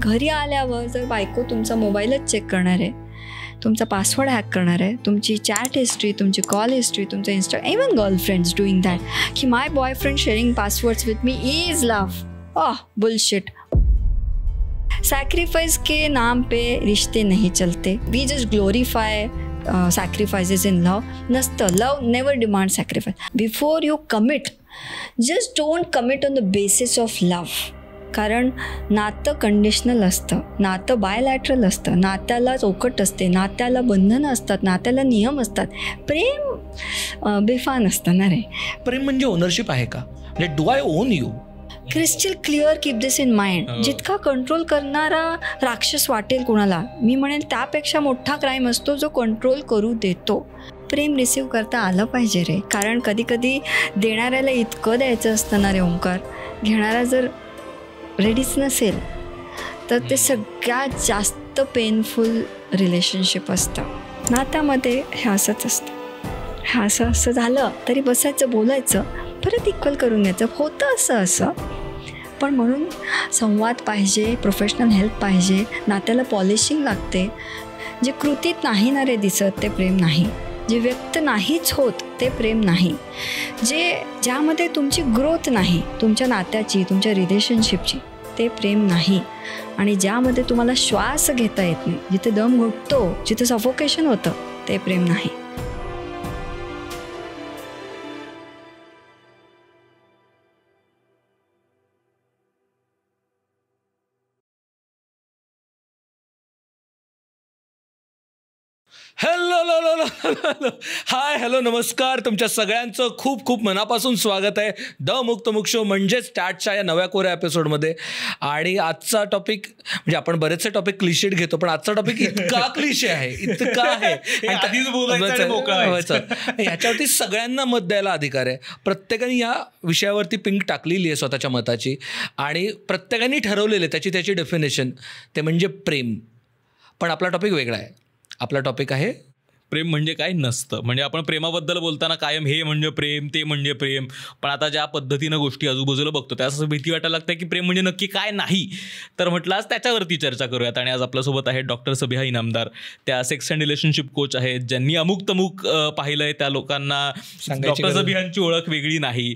घरी आल्यावर जर बायको तुमचा मोबाईलच चेक करणार आहे, तुमचा पासवर्ड हॅक करणार आहे, तुमची चॅट हिस्ट्री, तुमची कॉल हिस्ट्री, तुमचं इवन गर्लफ्रेंड्स डुईंग दॅट, की my boyfriend sharing passwords with me is love. Bullshit. Sacrifice के नाम पे रिश्ते नहीं चलते. We just glorify sacrifices in love. नसतं. Love never demand sacrifice. Before you commit, just don't commit on the basis of love. कारण नातं conditional असतं, नातं बायलॅटरल असतं, नात्याला चौकट असते, नात्याला बंधनं असतात, नात्याला नियम असतात. प्रेम बेफान असतं ना रे. प्रेम म्हणजे ओनरशिप आहे का? म्हणजे do I on you? Crystal clear, keep this in mind. जितका कंट्रोल करणारा राक्षस वाटेल कोणाला, मी म्हणेन त्यापेक्षा मोठा क्राईम असतो जो कंट्रोल करू देतो. प्रेम रिसीव करता आलं पाहिजे रे. कारण कधी कधी देणाऱ्याला इतकं द्यायचं असतं ना रे ओंकार, घेणारा जर रेडीच नसेल तर ते सगळ्यात जास्त पेनफुल रिलेशनशिप असतं. नात्यामध्ये हे असंच असतं. हे असं झालं तरी बसायचं, बोलायचं, परत इक्वल करून घ्यायचं. होतं असं पण म्हणून संवाद पाहिजे, प्रोफेशनल हेल्प पाहिजे, नात्याला पॉलिशिंग लागते. जे कृतीत नाही ना रे दिसत ते प्रेम नाही. जे व्यक्त नाहीच होत ते प्रेम नाही. ज्यामध्ये तुमची ग्रोथ नाही, तुमच्या नात्याची, तुमच्या रिलेशनशिपची, ते प्रेम नाही. आणि ज्यामध्ये तुम्हाला श्वास घेता येत नाही, जिथे दम घुटतो, जिथे सफोकेशन होतं, ते प्रेम नाही. हॅलो नमस्कार. तुमच्या सगळ्यांचं खूप खूप मनापासून स्वागत आहे द मुक्तमुख शो म्हणजेच स्टार्टच्या या नव्या कोऱ्या एपिसोडमध्ये. आणि आजचा टॉपिक म्हणजे आपण बरेचसे टॉपिक क्लिशेड घेतो, पण आजचा टॉपिक इतका क्लिशे आहे, इतका आहे, ह्याच्यावरती सगळ्यांना मत द्यायला अधिकार आहे. प्रत्येकाने या विषयावरती पिंक टाकलेली आहे स्वतःच्या मताची, आणि प्रत्येकाने ठरवलेलं आहे त्याची डेफिनेशन, ते म्हणजे प्रेम. पण आपला टॉपिक वेगळा आहे. आपला टॉपिक आहे प्रेम म्हणजे काय नसतं. म्हणजे आपण प्रेमाबद्दल बोलताना कायम हे म्हणजे प्रेम, ते म्हणजे प्रेम, पण आता ज्या पद्धतीनं गोष्टी आजूबाजूला बघतो त्यास असं भीती वाटायला लागतं की प्रेम म्हणजे नक्की काय नाही. तर म्हटलं आज त्याच्यावरती चर्चा करूयात. आणि आज आपल्यासोबत आहेत डॉक्टर सबिहा इनामदार. त्या सेक्स अँड रिलेशनशिप कोच आहेत, ज्यांनी अमुक तमुक पाहिलंय. त्या लोकांना डॉक्टर सबिहांची ओळख वेगळी नाही.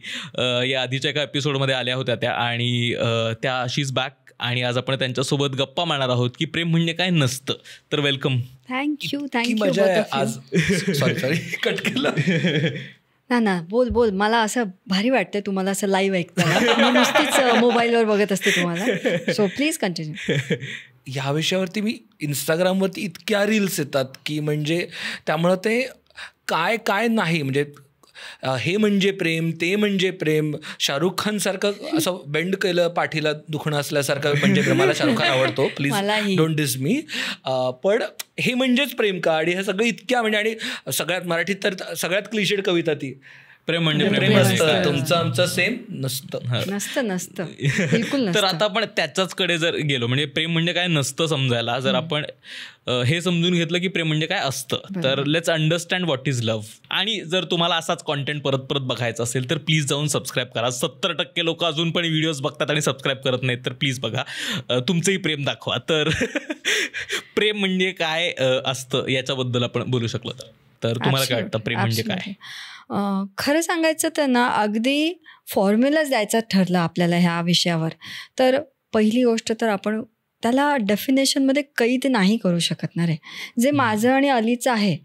या आधीच्या एका एपिसोडमध्ये आल्या होत्या त्या, आणि त्या शी इज बॅक. आणि आज आपण त्यांच्यासोबत गप्पा मारणार आहोत की प्रेम म्हणजे काय नसतं. तर वेलकम. थँक्यू. आज सॉरी कट केलं ना. बोल. मला असं भारी वाटतं तुम्हाला असं लाईव्ह ऐकताना. मी नुसतीच मोबाईलवर बघत असते तुम्हाला. So please continue. ह्या विषयावरती मी इंस्टाग्रामवरती इतक्या रील्स येतात की म्हणजे त्यामुळं ते काय नाही, म्हणजे हे म्हणजे प्रेम, ते म्हणजे प्रेम. शाहरुख खान सारखं असं बेंड केलं पाठीला दुखणं असल्यासारखं म्हणजे प्रेम. मला शाहरुख खान आवडतो, प्लीज डोंट डिस मी. पण हे म्हणजेच प्रेम का? आणि हे सगळं इतक्या म्हणजे, आणि सगळ्यात मराठीत तर सगळ्यात क्लिशेड कविता ती प्रेम म्हणजे प्रेम असतं, तुमचं आमचं सेम नसतं बिलकुल. तर आता आपण त्याच्याचकडे जर गेलो, म्हणजे प्रेम म्हणजे काय नसतं समजायला, जर आपण हे समजून घेतलं की प्रेम म्हणजे काय असतं, तर let's understand what is love. आणि जर तुम्हाला असाच कॉन्टेंट परत बघायचा असेल तर प्लीज जाऊन सबस्क्राईब करा. 70% लोक अजून पण व्हिडिओज बघतात आणि सबस्क्राईब करत नाहीत, तर प्लीज बघा, तुमचंही प्रेम दाखवा. तर प्रेम म्हणजे काय असतं याच्याबद्दल आपण बोलू शकलो तर तुम्हाला काय वाटतं प्रेम म्हणजे काय? खरं सांगायचं तर ना, अगदी फॉर्म्युलाच द्यायचा ठरला आपल्याला ह्या विषयावर, तर पहिली गोष्ट तर आपण त्याला डेफिनेशनमध्ये कैद नाही करू शकत ना रे. जे माझं आणि अलीचं आहे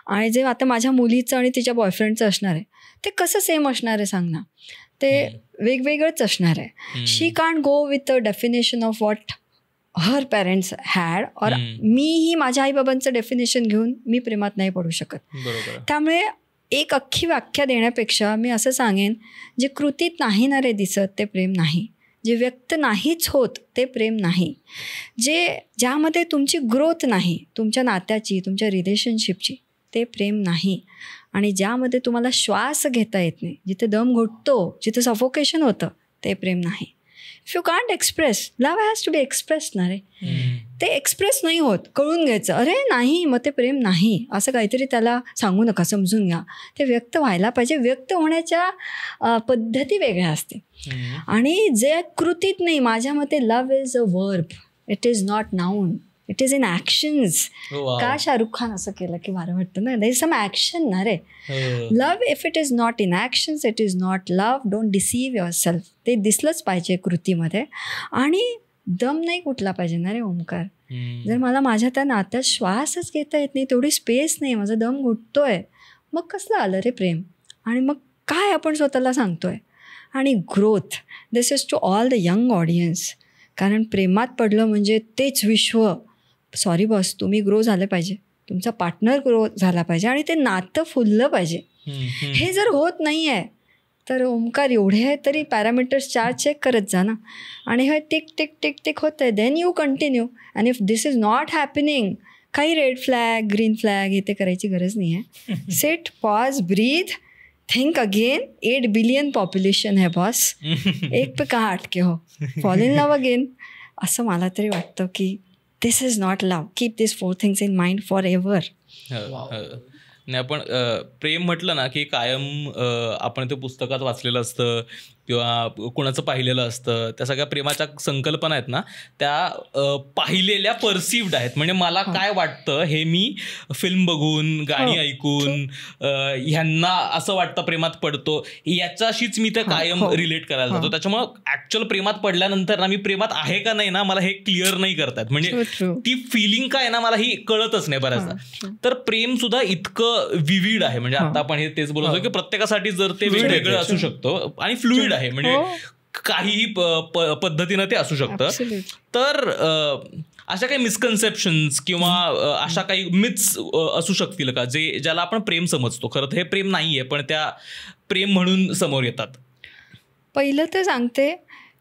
आणि जे आता माझ्या मुलीचं आणि तिच्या बॉयफ्रेंडचं असणार आहे, ते कसं सेम असणार आहे सांग ना. ते वेगवेगळंच असणार आहे. She can't go with a definition of what her parents had, और मीही माझ्या आईबाबांचं डेफिनेशन घेऊन मी प्रेमात नाही पडू शकत. त्यामुळे एक अख्खी व्याख्या देण्यापेक्षा मी असं सांगेन, जे कृतीत नाही ना रे दिसत ते प्रेम नाही. जे व्यक्त नाहीच होत ते प्रेम नाही. ज्यामध्ये तुमची ग्रोथ नाही, तुमच्या नात्याची, तुमच्या रिलेशनशिपची, ते प्रेम नाही. आणि ज्यामध्ये तुम्हाला श्वास घेता येत नाही, जिथे दम घुटतो, जिथे सफोकेशन होतं, ते प्रेम नाही. If you can't express, love has to be express ना रे. ते एक्सप्रेस नाही होत, कळून घ्यायचं, अरे नाही, मग ते प्रेम नाही असं काहीतरी त्याला सांगू नका, समजून घ्या. ते व्यक्त व्हायला पाहिजे. व्यक्त होण्याच्या पद्धती वेगळ्या असतील. आणि जे कृतीत नाही, माझ्या मते love is a verb. It is not noun, it is in actions. का शाहरुख खान असं केलं की बरं वाटतं ना, देर इज सम ॲक्शन ना रे. Love if it is not in actions it is not love. Don't deceive yourself. ते दिसलंच पाहिजे कृतीमध्ये. आणि दम नाही कुठला पाहिजे ना रे ओमकार. जर मला माझ्या त्या नात्यात श्वासच घेता येत नाही, तेवढी स्पेस नाही, माझा दम घुटतोय, मग कसलं आलं रे प्रेम. आणि मग काय आपण स्वतःला सांगतोय. आणि growth, this is to all the young audience. कारण प्रेमात पडलं म्हणजे तेच विश्व. सॉरी बॉस, तुम्ही ग्रो झाले पाहिजे, तुमचा पार्टनर ग्रो झाला पाहिजे आणि ते नातं फुललं पाहिजे. हे जर होत नाही आहे तर ओमकार एवढे आहे तरी पॅरामीटर्स 4 चेक करत जा ना. आणि हे टिक टिक टिक टिक होतं आहे, then you continue. And if this is not happening, काही रेड फ्लॅग ग्रीन फ्लॅग हे ते करायची गरज नाही आहे. Sit, pause, breathe, think again. 8 billion population है बॉस, एक पे कहाँ अटके हो, फॉल इन लव अगेन. असं मला तरी वाटतं की this is not love. Keep this 4 things in mind forever. नाही, आपण प्रेम म्हटलं ना की कायम आपण ते पुस्तकात वाचलेलं असतं किंवा कोणाचं पाहिलेलं असतं. त्या सगळ्या प्रेमाच्या संकल्पना आहेत ना, त्या पाहिलेल्या परसिव्ड आहेत. म्हणजे मला काय वाटतं हे मी फिल्म बघून, गाणी ऐकून, ह्यांना असं वाटतं प्रेमात पडतो, याच्याशीच मी ते कायम रिलेट करायला जातो. त्याच्यामुळं ॲक्च्युअल प्रेमात पडल्यानंतर ना मी प्रेमात आहे का नाही ना, मला हे क्लिअर नाही करतात. म्हणजे ती फिलिंग काय ना मला ही कळतच नाही बऱ्याचदा. तर प्रेम सुद्धा इतकं विविड आहे. म्हणजे आता आपण हे तेच बोलतो की प्रत्येकासाठी जर ते वेगवेगळं असू शकतं आणि फ्लुइड आहे. म्हणजे काहीही पद्धतीनं ते असू शकतं. तर अशा काही मिसकन्सेप्शन्स किंवा अशा काही मिथ्स असू शकतील का जे ज्याला आपण प्रेम समजतो, खरं तर हे प्रेम नाहीये पण त्या प्रेम म्हणून समोर येतात? पहिलं तर सांगते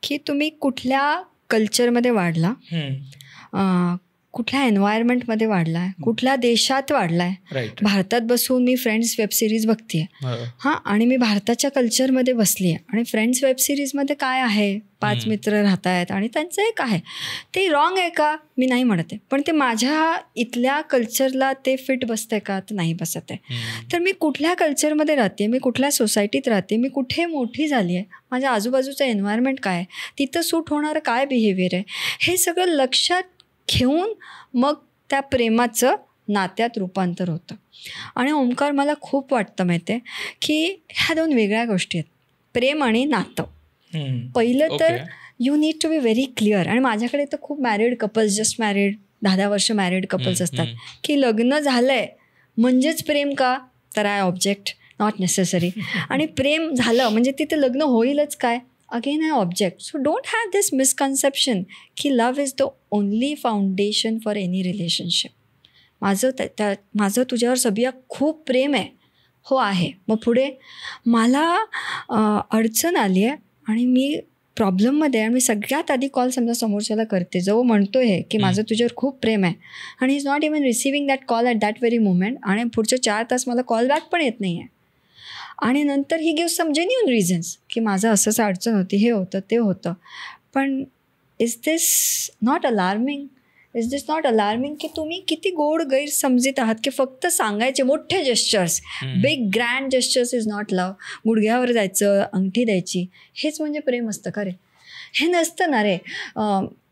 की तुम्ही कुठल्या कल्चरमध्ये वाढला, कुठल्या एन्व्हायरमेंटमध्ये वाढला आहे, कुठल्या देशात वाढला आहे. भारतात बसून मी फ्रेंड्स वेबसिरीज बघते हां, आणि मी भारताच्या कल्चरमध्ये बसली आहे आणि फ्रेंड्स वेबसिरीजमध्ये काय आहे, 5 मित्र राहत आहेत आणि त्यांचं एक आहे. ते रॉंग आहे का मी नाही म्हणते, पण ते माझ्या इथल्या कल्चरला ते फिट बसतं आहे का तर नाही बसत आहे. तर मी कुठल्या कल्चरमध्ये राहते, मी कुठल्या सोसायटीत राहते, मी कुठे मोठी झाली आहे, माझ्या आजूबाजूचं एन्व्हायरमेंट काय आहे, तिथं सूट होणारं काय बिहेवियर आहे, हे सगळं लक्षात घेऊन मग त्या प्रेमाचं नात्यात रूपांतर होतं. आणि ओमकार मला खूप वाटतं माहिती आहे की ह्या 2 वेगळ्या गोष्टी आहेत, प्रेम आणि नातं. पहिलं तर you need to be very clear. आणि माझ्याकडे तर खूप मॅरिड कपल्स, जस्ट मॅरिड 10-10 वर्ष मॅरिड कपल्स असतात की लग्न झालं आहे म्हणजेच प्रेम का, तर आय ऑब्जेक्ट, नॉट नेसेसरी. आणि प्रेम झालं म्हणजे तिथे लग्न होईलच काय, again I object. So don't have this misconception की love is the only foundation for any relationship. माझं तुझ्यावर सबिया खूप प्रेम आहे, हो आहे. मग पुढे मला अडचण आली आहे आणि मी प्रॉब्लेममध्ये आहे आणि मी सगळ्यात आधी कॉल समजा समोरच्याला करते जो म्हणतो आहे की माझं तुझ्यावर खूप प्रेम आहे, आणि is not even receiving that call at that very moment, आणि पुढचे 4 तास मला कॉल बॅक पण येत नाही आहे. आणि नंतर ही गिव्ह सम जेन्युइन रिझन्स की माझं असंच अडचण होती, हे होतं ते होतं. पण is this not alarming? Is this not alarming की तुम्ही किती गोड गैरसमजीत आहात की फक्त सांगायचे मोठे gestures, big grand gestures is not love. गुडघ्यावर जायचं, अंगठी द्यायची, हेच म्हणजे प्रेम असतं का रे? हे नसतं ना रे.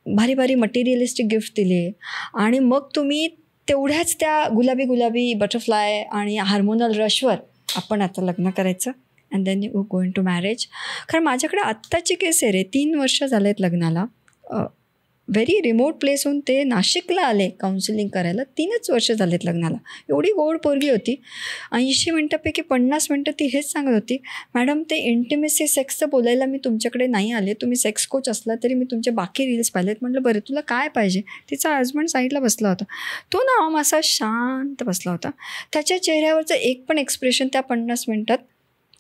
भारी भारी मटेरियलिस्टिक गिफ्ट दिले आणि मग तुम्ही तेवढ्याच त्या गुलाबी गुलाबी बटरफ्लाय आणि हार्मोनल रशवर आपण आता लग्न करायचं and then you going to marriage. कारण माझ्याकडे आत्ताची केस आहे रे, 3 वर्ष झाले आहेत लग्नाला. व्हेरी रिमोट प्लेसहून ते नाशिकला आले काउन्सिलिंग करायला, 3च वर्ष झाले आहेत लग्नाला. एवढी गोड पोरगी होती. 80 मिनटापैकी 50 मिनटं ती हेच सांगत होती, मॅडम ते इंटिमेसी सेक्सचं बोलायला मी तुमच्याकडे नाही आले, तुम्ही सेक्स कोच असला तरी मी तुमचे बाकी रील्स पाहिलेत. म्हटलं बरं तुला काय पाहिजे. तिचा हजबंड साईडला बसला होता, तो ना असा शांत बसला होता, त्याच्या चेहऱ्यावरचं एक पण एक्सप्रेशन त्या 50 मिनटात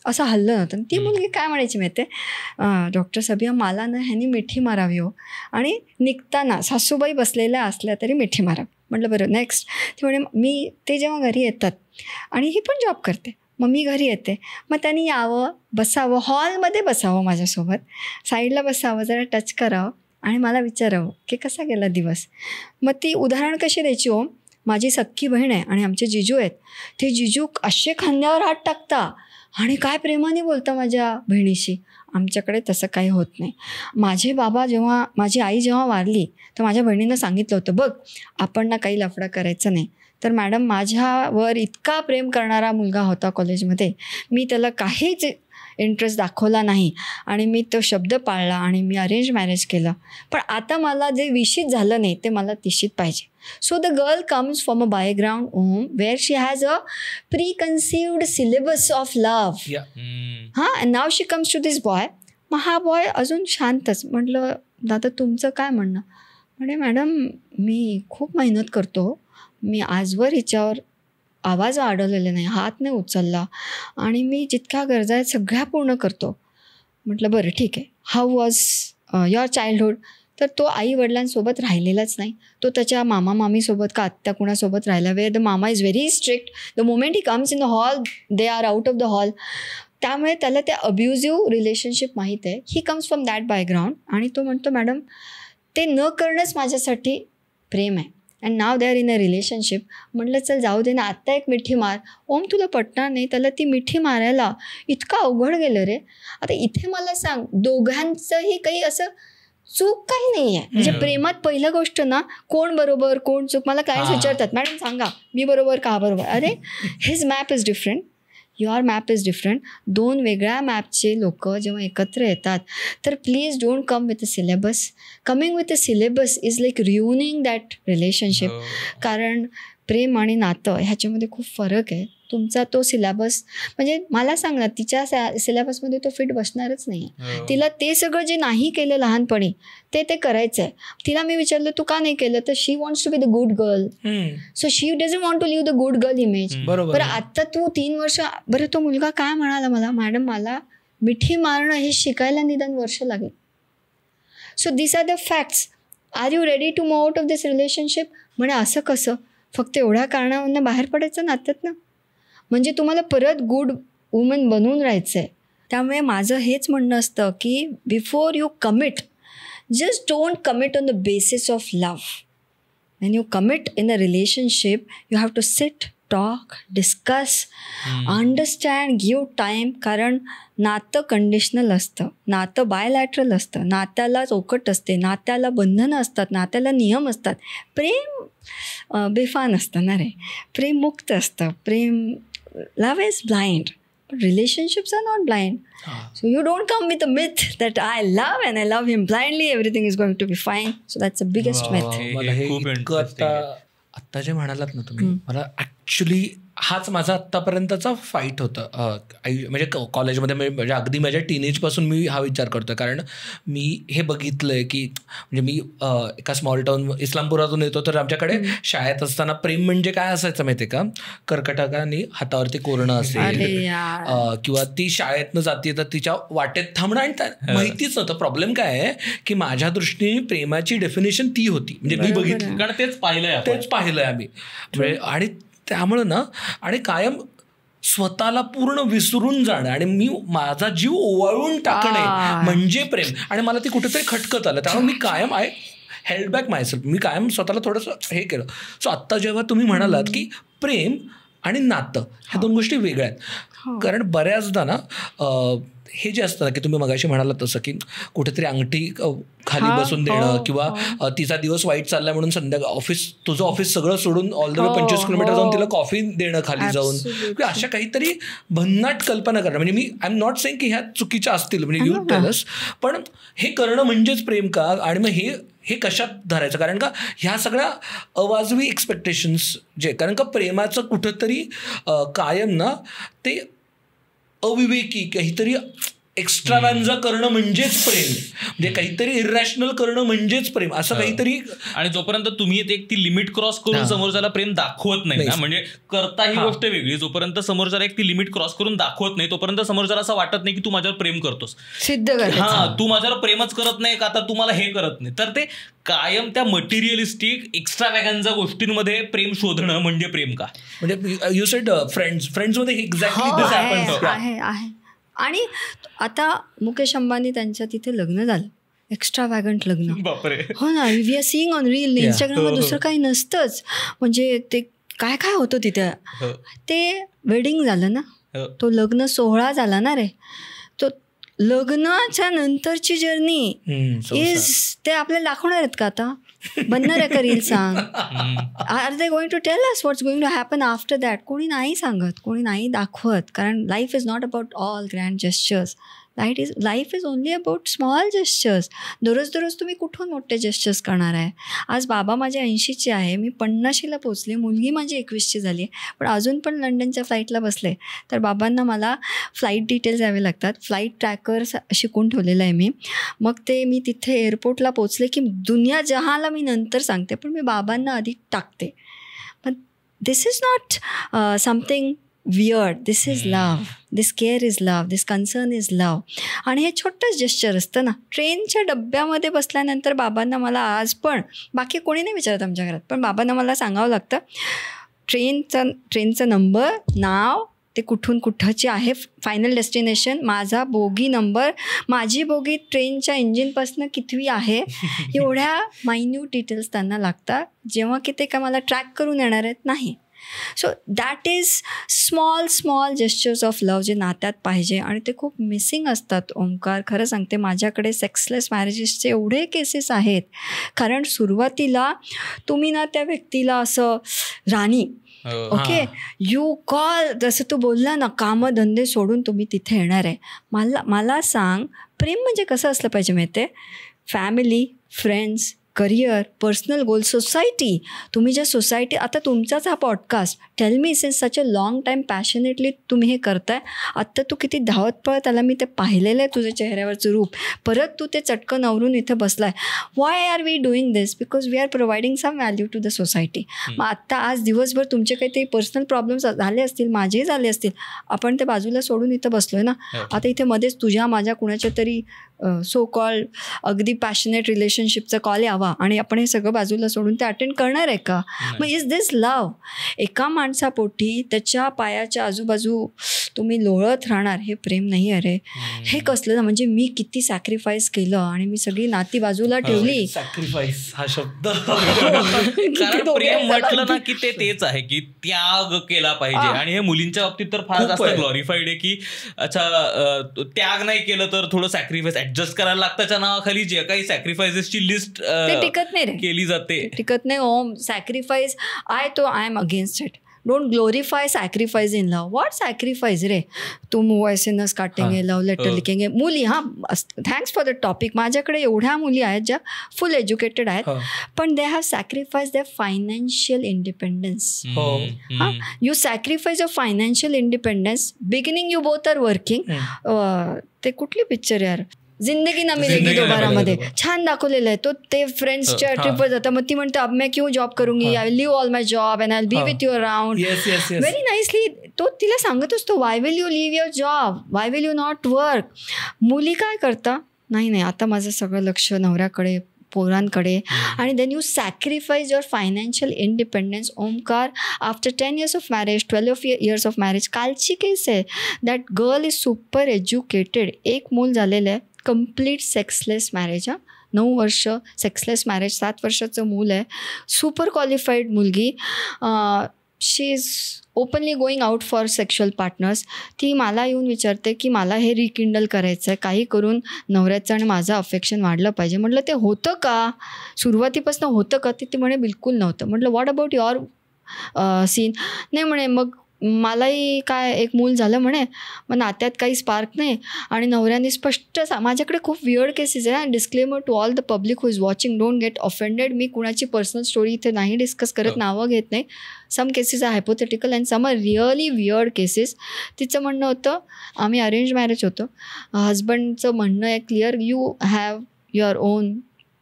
असं हल्लं नव्हतं. ती मुलगी काय म्हणायची माहिती आहे, डॉक्टर सबिया मला ना ह्यानी मिठी मारावी हो, आणि निघताना सासूबाई बसलेल्या असल्या तरी मिठी मारावी. म्हटलं बरं नेक्स्ट. ती म्हणे मी ते जेव्हा घरी येतात आणि ही पण जॉब करते, मग मी घरी येते, मग त्यांनी यावं, बसावं, हॉलमध्ये बसावं, माझ्यासोबत साईडला बसावं, जरा टच करावं आणि मला विचारावं की कसा गेला दिवस. मग ती उदाहरण कशी द्यायची हो, माझी सख्खी बहीण आहे आणि आमचे जिजू आहेत, ते जिजू असे खांद्यावर हात टाकता आणि काय प्रेमाने बोलता माझ्या बहिणीशी. आमच्याकडे तसं काही होत नाही. माझी आई जेव्हा वारली तर माझ्या बहिणीनं सांगितलं होतं, बघ आपण ना काही लफडा करायचं नाही. तर मॅडम माझ्यावर इतका प्रेम करणारा मुलगा होता कॉलेजमध्ये, मी त्याला काहीच इंटरेस्ट दाखवला नाही आणि मी तो शब्द पाळला आणि मी अरेंज मॅरेज केलं. पण आता मला जे विशित झालं नाही ते मला तिशीत पाहिजे. So the girl comes from a background home where she has a preconceived syllabus of love. And now she comes to this boy. मग हा बॉय अजून शांतच. म्हटलं दादा तुमचं काय म्हणणं? म्हणजे मॅडम मी खूप मेहनत करतो, मी आजवर हिच्यावर आवाज अडवलेला नाही, हात नाही उचलला आणि मी जितक्या गरजा आहेत सगळ्या पूर्ण करतो. म्हटलं बरं ठीक आहे, हाऊ वॉज युअर चाइल्डहुड? तर तो आई वडिलांसोबत राहिलेलाच नाही. तो त्याच्या मामा मामीसोबत का आत्या कुणासोबत राहिला. वेअर द मामा is very strict. The moment he comes in the hall they are out of the hall. त्यामुळे त्याला त्या अब्युझिव्ह रिलेशनशिप माहीत आहे. He comes from that background आणि तो म्हणतो मॅडम ते न करणंच माझ्यासाठी प्रेम आहे. And now they are in a relationship. म्हटलं चल जाऊ दे ना, आत्ता एक मिठी मार. ओम तुला पटणार नाही, त्याला ती मिठी मारायला इतकं अवघड गेलं रे. आता इथे मला सांग, दोघांचंही काही असं चूक काही नाही आहे. म्हणजे प्रेमात पहिलं गोष्ट ना, कोण बरोबर कोण चूक. मला काहीच विचारतात मॅडम सांगा मी बरोबर का बरोबर. अरे his map is different, your map is different. दोन वेगळ्या मॅपचे लोक जेव्हा एकत्र येतात तर please don't come with a syllabus. Coming with a syllabus is like ruining that relationship. कारण प्रेम आणि नातं ह्याच्यामध्ये खूप फरक आहे. तुमचा तो सिलेबस म्हणजे मला सांग ना, तिच्या सिलेबसमध्ये तो फिट बसणारच नाही आहे. तिला ते सगळं जे नाही केलं लहानपणी ते करायचं आहे. तिला मी विचारलं तू का नाही केलं, तर she wants to be the good girl. So she doesn't want to live the good girl image. बरं आत्ता तू 3 वर्ष, बरं तो मुलगा काय म्हणाला मला, मॅडम मला मिठी मारणं हे शिकायला निदान वर्ष लागेल. So this are the facts. Are you ready to move out of this relationship? म्हणे असं कसं, फक्त एवढ्या कारणावरून बाहेर पडायचं नात्यात ना. म्हणजे तुम्हाला परत गुड वुमन बनवून राहायचं आहे. त्यामुळे माझं हेच म्हणणं असतं की before you commit, just don't commit on the basis of love. When you commit in a relationship you have to sit, talk, discuss, understand, give time. कारण नातं कंडिशनल असतं, नातं बायलॅटरल असतं, नात्याला चौकट असते, नात्याला बंधनं असतात, नात्याला नियम असतात. प्रेम बेफान असतं ना रे, प्रेम मुक्त असतं. प्रेम love is blind, but relationships are not blind. So you don't come with a myth that I love and I love him blindly, everything is going to be fine. So that's the biggest myth. मला हे इतकं आत्ता जे म्हणालात ना तुम्ही, मला actually हाच माझा आत्तापर्यंतचा फाईट होतं. म्हणजे कॉलेजमध्ये म्हणजे अगदी माझ्या टीनेजपासून मी हा विचार करतो. कारण मी हे बघितलं आहे की म्हणजे मी एका स्मॉल टाऊन इस्लामपुरातून येतो, तर आमच्याकडे शाळेत असताना प्रेम म्हणजे काय असायचं माहिती आहे का, कर्कटकाने हातावरती कोरणं असेल किंवा ती शाळेतनं जाते तर तिच्या वाटेत थांबणं. आणि माहितीच नव्हतं. प्रॉब्लेम काय आहे की माझ्या दृष्टीने प्रेमाची डेफिनेशन ती होती. म्हणजे मी बघितली, कारण तेच पाहिलंय आम्ही. आणि त्यामुळं ना, आणि कायम स्वतःला पूर्ण विसरून जाणं आणि मी माझा जीव ओवाळून टाकणे म्हणजे प्रेम. आणि मला ती कुठेतरी खटकत आलं. त्यामुळे मी कायम हेल्ड बॅक मायसेल्फ. मी कायम स्वतःला थोडंसं हे केलं. सो आत्ता जेव्हा तुम्ही म्हणालात की प्रेम आणि नातं ह्या दोन गोष्टी वेगळ्या आहेत. कारण बऱ्याचदा ना हे जे असतं ना की तुम्ही मगाशी म्हणालात तसं की कुठेतरी अंगठी खाली बसून देणं किंवा तिचा दिवस वाईट चालला म्हणून तुझं ऑफिस सगळं सोडून ऑल द वे 25 किलोमीटर जाऊन तिला कॉफी देणं खाली जाऊन, अशा काहीतरी भन्नाट कल्पना करणं. म्हणजे मी आय एम नॉट सेइंग की ह्या चुकीच्या असतील, म्हणजे यू टेल अस, पण हे करणं म्हणजेच प्रेम का? आणि मग हे कशात धरायचं? कारण का ह्या सगळ्या अवाजवी एक्सपेक्टेशन्स जे, कारण का प्रेमाचं कुठंतरी कायम ना ते अविवेकी काहीतरी एक्स्ट्राव्हान्झा करणं म्हणजेच प्रेम, म्हणजे काहीतरी इरॅशनल करणं म्हणजेच प्रेम, असं काहीतरी. आणि जोपर्यंत तुम्ही ती लिमिट क्रॉस करून समोरच्याला प्रेम दाखवत नाही ना, म्हणजे करता ही गोष्ट वेगळी, जोपर्यंत समोरच्याला ती लिमिट क्रॉस करून दाखवत नाही तोपर्यंत समोरच्याला असं वाटत नाही की तू माझ्यावर प्रेम करतोस, सिद्ध कर. तू माझ्यावर प्रेमच करत नाही का, आता तू मला हे करत नाही. तर ते कायम त्या मटेरियलिस्टिक एक्स्ट्राव्हॅगन्झा गोष्टींमध्ये प्रेम शोधणं म्हणजे प्रेम का? म्हणजे यू सेड फ्रेंड्समध्ये एक्झॅक्टली दिस हॅपन्स. आहे. आणि आता मुकेश अंबानी त्यांच्या तिथे लग्न झालं, एक्स्ट्राव्हॅगंट लग्न. हो ना, we are seeing on reel, इंस्टाग्रामवर दुसरं काही नसतंच. म्हणजे ते काय काय होतं तिथे. ते वेडिंग झालं ना, तो लग्न सोहळा झाला ना रे. तो लग्नाच्या नंतरची जर्नी इज ते आपल्याला दाखवणार आहेत का आता? बनणार आहे का रील? सांग. Are they going to tell us what's going to happen after that? कोणी नाही सांगत, कोणी नाही दाखवत. कारण life is not about all grand gestures. Life is only about small gestures. दररोज तुम्ही कुठून मोठे जेस्चर्स करणार आहे? आज बाबा माझ्या 80चे आहे, मी 50ला पोचले, मुलगी माझी 21ची झाली आहे, पण अजून पण लंडनच्या फ्लाईटला बसले. तर बाबांना मला फ्लाईट डिटेल्स द्यावे लागतात. फ्लाईट ट्रॅकर्स शिकून ठेवलेलं आहे मी. मग ते मी तिथे एअरपोर्टला पोचले की दुनिया जहाला मी नंतर सांगते, पण मी बाबांना आधी टाकते. पण this is not something weird. This is love. This care is love. This concern is love. आणि हे छोटंच जेस्चर असतं ना. ट्रेनच्या डब्यामध्ये बसल्यानंतर बाबांना मला आज पण, बाकी कोणी नाही विचारत आमच्या घरात, पण बाबांना मला सांगावं लागतं ट्रेनचा नंबर, नाव, ते कुठून कुठंची आहे, फायनल डेस्टिनेशन, माझा बोगी नंबर, माझी बोगी ट्रेनच्या इंजिनपासून कितवी आहे, एवढ्या मायन्यूट डिटेल्स त्यांना लागतात, जेव्हा की ते का मला ट्रॅक करून येणार आहेत नाही. So that is small gestures of love जे नात्यात पाहिजे, आणि ते खूप मिसिंग असतात. ओंकार, खरं सांगते, माझ्याकडे सेक्सलेस मॅरेजेसचे एवढे केसेस आहेत. कारण सुरुवातीला तुम्ही ना त्या व्यक्तीला असं राणी, ओके, यू कॉल, जसं तू बोलला ना, कामधंदे सोडून तुम्ही तिथे येणार आहे. मला सांग, प्रेम म्हणजे कसं असलं पाहिजे माहिती आहे? Family, friends, career, personal goal, society. तुम्ही ज्या सोसायटी, आता तुमचाच हा podcast, tell me, since such a long time passionately तुम्ही हे करताय. आत्ता तू किती धावत पळत आला, मी ते पाहिलेलं आहे तुझ्या चेहऱ्यावरचं रूप. परत तू ते चटकन आवरून इथं बसलाय. Why are we doing this? Because we are providing some value to the society. मग आत्ता आज दिवसभर तुमचे काहीतरी पर्सनल प्रॉब्लेम्स झाले असतील, माझेही झाले असतील, आपण ते बाजूला सोडून इथं बसलोय ना. आता इथे मध्येच तुझ्या माझ्या कुणाच्या तरी सो कॉल्ड अगदी पॅशनेट रिलेशनशिपचा कॉल यावा आणि आपण हे सगळं बाजूला सोडून ते अटेंड करणार आहे का? मग इज दिस लव्ह? एका माणसापोटी त्याच्या पायाच्या आजूबाजू तुम्ही लोळत राहणार, हे प्रेम नाही. अरे हे कसलं ना, म्हणजे मी किती सॅक्रिफाईस केलं आणि मी सगळी नाती बाजूला ठेवली. सॅक्रिफाईस हा शब्द कारण प्रेम म्हटलं ना की तेच आहे की त्याग केला पाहिजे. आणि हे मुलींच्या बाबतीत तर फार जास्त ग्लॉरिफाईड आहे की अच्छा त्याग नाही केलं तर थोडं सॅक्रिफाईस ऍडजस्ट करायला लागताच्या नावाखाली जे काही सॅक्रिफायसेसची लिस्ट टिकत नाही रे, केली जाते, टिकत नाही. Um, sacrifice I am against it. Don't glorify sacrifice in love. What sacrifice रे? तुम SMS काटेंगे, लव्ह लेटर लिखेंगे. मुली, हां, थँक्स फॉर द टॉपिक. माझ्याकडे एवढ्या मुली आहेत ज्या फुल एज्युकेटेड आहेत, पण they have sacrifice their financial independence. हां, you sacrifice your financial independence. Beginning you both are working. ते कुठली पिक्चर यार, जिंदगी ना मिलेगी दोबारामध्ये छान दाखवलेलं आहे. तो ते फ्रेंड्सच्या ट्रिपवर जातात, मग ती म्हणते अब मैं क्यों जॉब करूंगी, I will leave all my job and I will be with you around. Very nicely तो तिला सांगत असतो, why will you leave your job, why will you not work. मुली काय करता, नाही आता माझं सगळं लक्ष नवऱ्याकडे, पोरांकडे. आणि then you sacrifice your financial independence. Omkar, after 10 years of marriage, 12 years of marriage, कालची केस आहे. That girl is super educated, एक मूल झालेलं आहे, कम्प्लीट सेक्सलेस मॅरेज. 9 वर्ष सेक्सलेस मॅरेज, 7 वर्षाचं मूल आहे, सुपर क्वालिफाईड मुलगी. She is openly going out for sexual partners. ती मला येऊन विचारते की मला हे रिकिंडल करायचं आहे, काही करून नवऱ्याचं आणि माझं अफेक्शन वाढलं पाहिजे. म्हटलं ते होतं का, सुरुवातीपासून होतं का? ती म्हणे बिलकुल नव्हतं. म्हटलं व्हॉट अबाउट युअर सीन? नाही म्हणे, मग मलाही काय एक मूल झालं म्हणे, मग नात्यात काही स्पार्क नाही. आणि नवऱ्याने स्पष्ट माझ्याकडे खूप वियर्ड केसेस आहे. Disclaimer to all the public who is watching, don't get offended. मी कुणाची पर्सनल स्टोरी इथे नाही डिस्कस करत, नावं घेत नाही. Some cases are hypothetical and some are really weird cases. तिचं म्हणणं होतं, आम्ही अरेंज मॅरेज होतं, हजबंडचं म्हणणं आहे clear, you have your own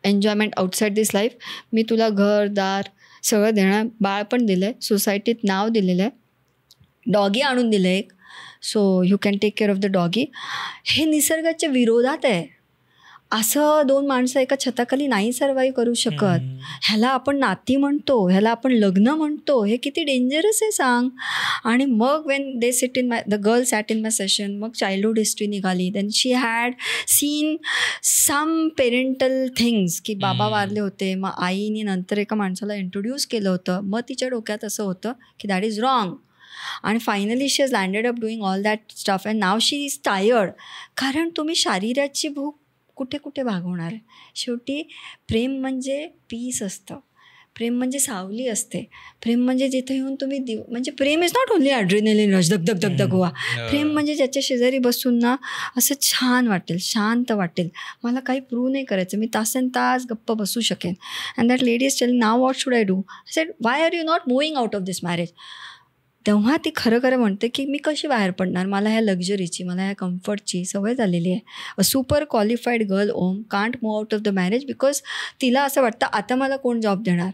enjoyment outside this life. मी तुला घरदार सगळं देणार, बाळ पण दिलं आहे, सोसायटीत नाव दिलेलं आहे, डॉगी आणून दिलं एक, so you can take care of the doggy. हे निसर्गाच्या विरोधात आहे. असं 2 माणसं एका छताखाली नाही सर्वाईव्ह करू शकत. ह्याला आपण नाती म्हणतो, ह्याला आपण लग्न म्हणतो. हे किती डेंजरस आहे सांग. आणि मग when they sit in the girl sat in my session, मग चाइल्डहुड हिस्ट्री निघाली. Then she had seen some parental things, की बाबा वारले होते, मग आईने नंतर एका माणसाला इंट्रोड्यूस केलं होतं. मग तिच्या डोक्यात असं होतं की दॅट इज रॉंग. आणि finally she has landed up doing all that stuff and now she is tired. कारण तुम्ही शरीराची भूक कुठे कुठे भागवणार आहे. शेवटी प्रेम म्हणजे पीस असतं, प्रेम म्हणजे सावली असते, प्रेम म्हणजे जिथे येऊन तुम्ही म्हणजे प्रेम is not only adrenaline rush धक धक धक धक व्हा. प्रेम म्हणजे ज्याच्या शेजारी बसून ना असं छान वाटेल, शांत वाटेल, मला काही प्रूव्ह नाही करायचं, मी तासन तास गप्प बसू शकेन. And that lady is telling now what should I do. I said why are you not moving out of this marriage. तेव्हा ती खरं खरं म्हणते की मी कशी बाहेर पडणार, मला ह्या लक्झरीची, मला ह्या कम्फर्टची सवय झालेली आहे. A super qualified girl um can't move out of the marriage because तिला असं वाटतं आता मला कोण जॉब देणार.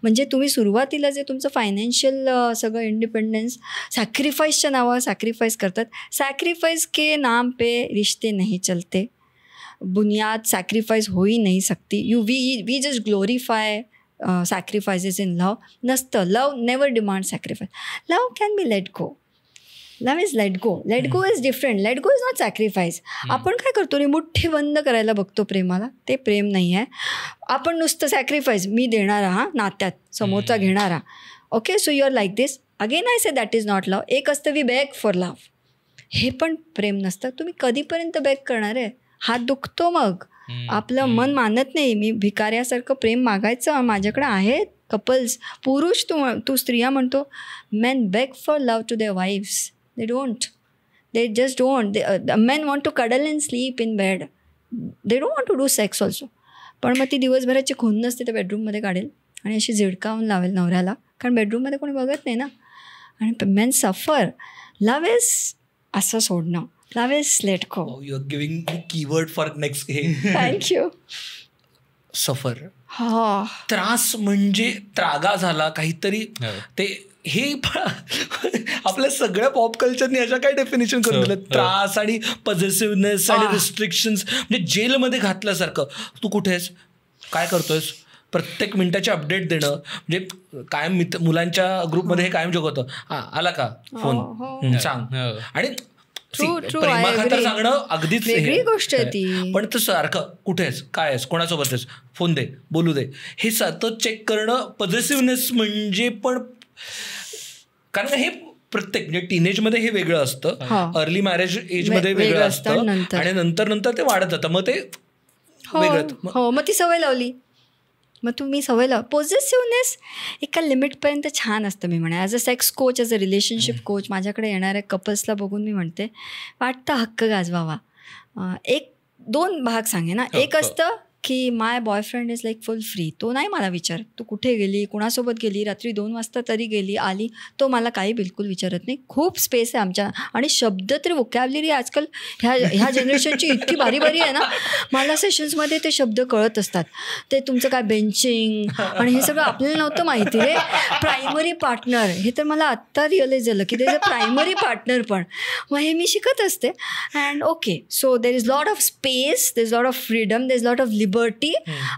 म्हणजे तुम्ही सुरुवातीला जे तुमचं फायनान्शियल सगळं इंडिपेंडन्स सॅक्रिफाईसच्या नावावर सॅक्रिफाईस करतात. सॅक्रिफाईस के नाम पे रिश्ते नहीं चलते, बुनियाद सॅक्रिफाईस हो ही नहीं सकती. We just glorify sacrifices in love. नसतं. Love never demand sacrifice. Love can be let go. Love is let go. Let go is different. Let go is not sacrifice. आपण काय करतो रे, मुठ्ठी बंद करायला बघतो प्रेमाला. ते प्रेम नाही आहे. आपण नुसतं सॅक्रिफाईस, मी देणारा, हा नात्यात, समोरचा घेणारा. Okay, so you are like this. Again I say that is not love. एक असतं वी बॅक फॉर लव, हे पण प्रेम नसतं. तुम्ही कधीपर्यंत बॅक करणार आहे, हात दुखतो मग, आपलं मन मानत नाही. मी भिकाऱ्यासारखं प्रेम मागायचं, माझ्याकडे आहेत कपल्स, पुरुष, तू स्त्रिया म्हणतो, men beg for love to their wives. They don't, they just don't. Men want to cuddle and sleep in bed, they don't want to do sex also. पण मग ती दिवसभराची खून नसते त्या बेडरूममध्ये काढेल आणि अशी झिडकावून लावेल नवऱ्याला, कारण बेडरूममध्ये कोणी बघत नाही ना. आणि मेन सफर. लव इज असं सोडणं. Love is let go. Oh, you are giving me keyword for next game. Thank you. Suffer. हा. त्रास म्हणजे त्रागा झाला काहीतरी. ते हे आपल्या सगळ्या पॉप कल्चरने याच्या काय डेफिनेशन करून दिलं. त्रास आणि पॉझिटिव्हनेस आणि रिस्ट्रिक्शन्स, म्हणजे जेलमध्ये घातल्यासारखं. तू कुठे आहेस, काय करतोयस, प्रत्येक मिनिटाचे अपडेट देणं. म्हणजे कायम मुलांच्या ग्रुपमध्ये हे कायम जोक होतं, हां आला का फोन सांग. आणि प्रेमाखातर सांगणं अगदीच वेगळी गोष्ट आहे ती. पण तर सारखं कुठे आहेस, काय आहेस, कोणासोबत आहेस, फोन दे, बोलू दे, हे सतत चेक करणं. पॉझिटिव्हनेस म्हणजे पण, कारण हे प्रत्येक म्हणजे टीनेजमध्ये हे वेगळं असतं, अर्ली मॅरेज एजमध्ये वेगळं असतं, आणि नंतर नंतर ते वाढत जातं. मग ते वेगळं. हो, मग ती सवय लावली. मग तुम्ही सवय लाव. पॉझिटिव्हनेस एका लिमिटपर्यंत छान असतं. मी म्हणे as a sex coach, as a relationship coach, माझ्याकडे येणाऱ्या कपल्सला बघून मी म्हणते वाटतं हक्क गाजवावा. एक दोन भाग सांगे ना. एक असतं की my boyfriend is like full free. तो नाही मला विचार तू कुठे गेली, कुणासोबत गेली, रात्री 2 वाजता तरी गेली, आली. तो मला काही बिलकुल विचारत नाही. खूप स्पेस आहे आमच्या. आणि शब्द तरी वोकॅब्युलरी आजकाल ह्या जनरेशनची इतकी भारी भारी आहे ना, मला सेशन्समध्ये ते शब्द कळत असतात. ते तुमचं काय बेंचिंग आणि हे सगळं आपल्याला नव्हतं माहिती रे. प्रायमरी पार्टनर, हे तर मला आत्ता रिअलाइज झालं की त्याचं प्रायमरी पार्टनर पण. मग हे मी शिकत असते. And okay, so there is lot of space, there is lot of freedom, there is lot of liberty.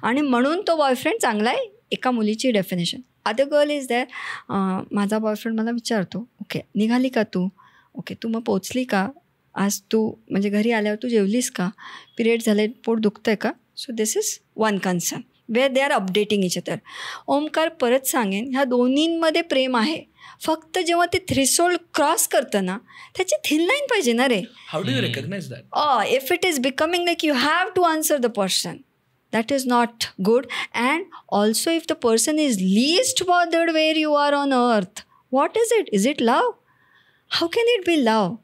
आणि म्हणून तो बॉयफ्रेंड चांगला आहे. एका मुलीची definition. Other girl is that, माझा बॉयफ्रेंड मला विचारतो, ओके निघाली का तू, ओके तू मग पोचली का, आज तू म्हणजे घरी आल्यावर तू जेवलीस का, पिरियड झाले, पोट दुखतं आहे का. So this is one concern where they are updating each other. Omkar परत सांगेन, ह्या दोन्हींमध्ये प्रेम आहे. फक्त जेव्हा ते थ्रेशोल्ड क्रॉस करतं ना, त्याची थिन लाईन पाहिजे ना रे. How do you recognize that? If it is becoming like you have to answer the person, that is not good. And also if the person is least bothered where you are on earth, what is it? Is it love? How can it be love?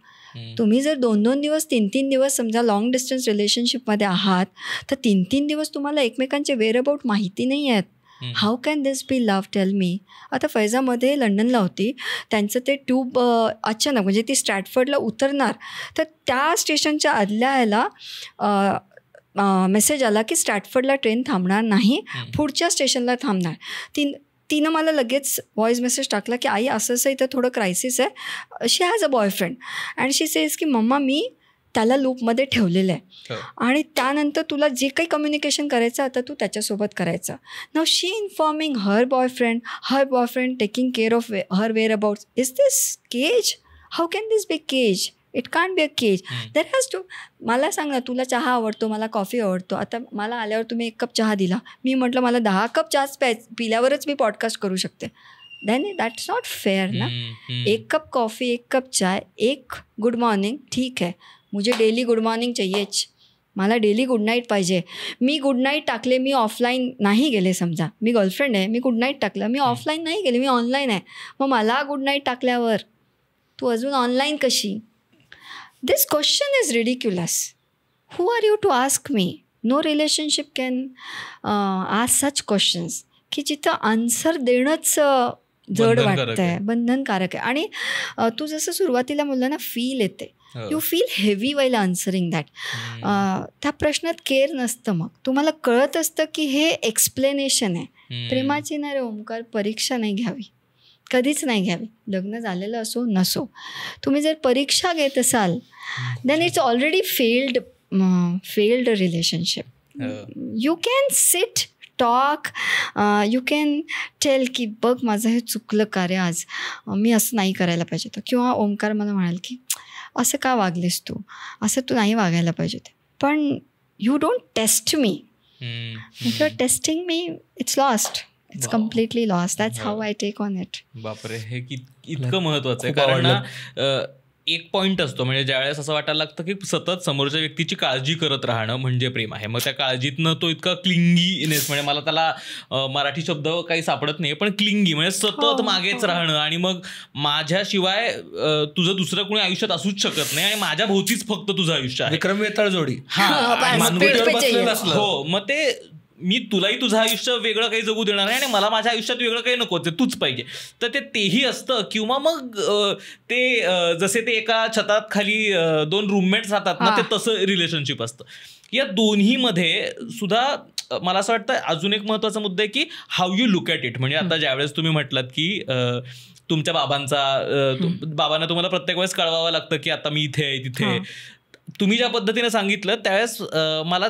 तुम्ही जर 2-2 दिवस 3-3 दिवस समजा long distance रिलेशनशिपमध्ये आहात, तर 3-3 दिवस तुम्हाला एकमेकांचे वेअर अबाउट माहिती नाही आहेत. How can this be love, tell me. आता फैजामध्ये लंडनला होती, त्यांचं ते ट्यूब अचानक म्हणजे ती स्ट्रॅटफर्डला उतरणार, तर त्या स्टेशनच्या आदल्या ह्याला मेसेज आला की स्ट्रॅटफर्डला ट्रेन थांबणार नाही, पुढच्या स्टेशनला थांबणार. तिनं मला लगेच व्हॉईस मेसेज टाकला की आई असं असं इथं थोडं क्रायसिस आहे. She has a boyfriend and she says की मम्मा मी त्याला लूपमध्ये ठेवलेलं आहे आणि त्यानंतर तुला जे काही कम्युनिकेशन करायचं आता तू त्याच्यासोबत करायचं. Now she informing her boyfriend taking care of her whereabouts. Is this cage? How can this be cage? It can't be a cage. There has to. मला सांग ना, तुला चहा आवडतो, मला कॉफी आवडतो. आता मला आल्यावर तुम्ही 1 कप चहा दिला, मी म्हटलं मला 10 कप चहा पिल्यावरच मी पॉडकास्ट करू शकते. देन दॅट्स नॉट फेअर ना. 1 कप कॉफी, 1 कप चाय, 1 गुड मॉर्निंग ठीक है, मुझे डेली गुड मॉर्निंग चाहिएच, मला डेली गुड नाईट पाहिजे. मी गुड नाईट टाकले, मी ऑफलाईन नाही गेले, समजा मी गर्लफ्रेंड आहे, मी गुड नाईट टाकलं, मी ऑफलाईन नाही गेले, मी ऑनलाईन आहे, मग मला गुड नाईट टाकल्यावर तू अजून ऑनलाईन कशी? This question is ridiculous. Who are you to ask me? No relationship can ask such questions की जिथं आन्सर देणंच जड वाटतं आहे, बंधनकारक आहे. आणि तू जसं सुरुवातीला बोलला ना, फील येते, you feel heavy while answering that. त्या प्रश्नात केअर नसतं. मग तुम्हाला कळत असतं की हे एक्सप्लेनेशन आहे. प्रेमाची ना रे ओंकार परीक्षा नाही घ्यावी, कधीच नाही घ्यावी. लग्न झालेलं असो नसो, तुम्ही जर परीक्षा घेत असाल then it's already failed relationship. You can sit, talk, you can tell की बघ माझं हे चुकलं का रे आज, मी असं नाही करायला पाहिजे होतं. किंवा ओंकार मला म्हणाल की असं का वागलीस तू, असं तू नाही वागायला पाहिजे होते. पण you don't test me. If you are testing me, it's lost, it's completely lost. That's how I take on it. बापरे, हे इतकं महत्वाचं आहे. कारण ना एक पॉईंट असतो, म्हणजे ज्यावेळेस असं वाटायला लागतं की सतत समोरच्या व्यक्तीची काळजी करत राहणं म्हणजे प्रेम आहे. मग त्या काळजीतनं तो इतका क्लिंगीनेस, म्हणजे मला त्याला मराठी शब्द काही सापडत नाही, पण क्लिंगी म्हणजे सतत मागेच राहणं. आणि मग माझ्याशिवाय तुझं दुसरं कोणी आयुष्यात असूच शकत नाही आणि माझ्या भोवतीच फक्त तुझं आयुष्य आहे. विक्रम वेताळ जोडी. हो, मग ते मी तुलाही तुझं आयुष्य वेगळं काही जगू देणार नाही आणि मला माझ्या आयुष्यात वेगळं काही नको, ते तूच पाहिजे. तर तेही असतं. किंवा मग ते जसे ते एका छतात खाली 2 रूममेट्स राहतात ना, ते तसं रिलेशनशिप असतं. या दोन्हीमध्ये सुद्धा मला असं वाटतं अजून एक महत्त्वाचा मुद्दा आहे की how you look at it. म्हणजे आता ज्यावेळेस तुम्ही म्हटलात की तुमच्या बाबांना तुम्हाला प्रत्येक वेळेस कळवावं लागतं की आता मी इथे आहे तिथे. तुम्ही ज्या पद्धतीने सांगितलं त्यावेळेस मला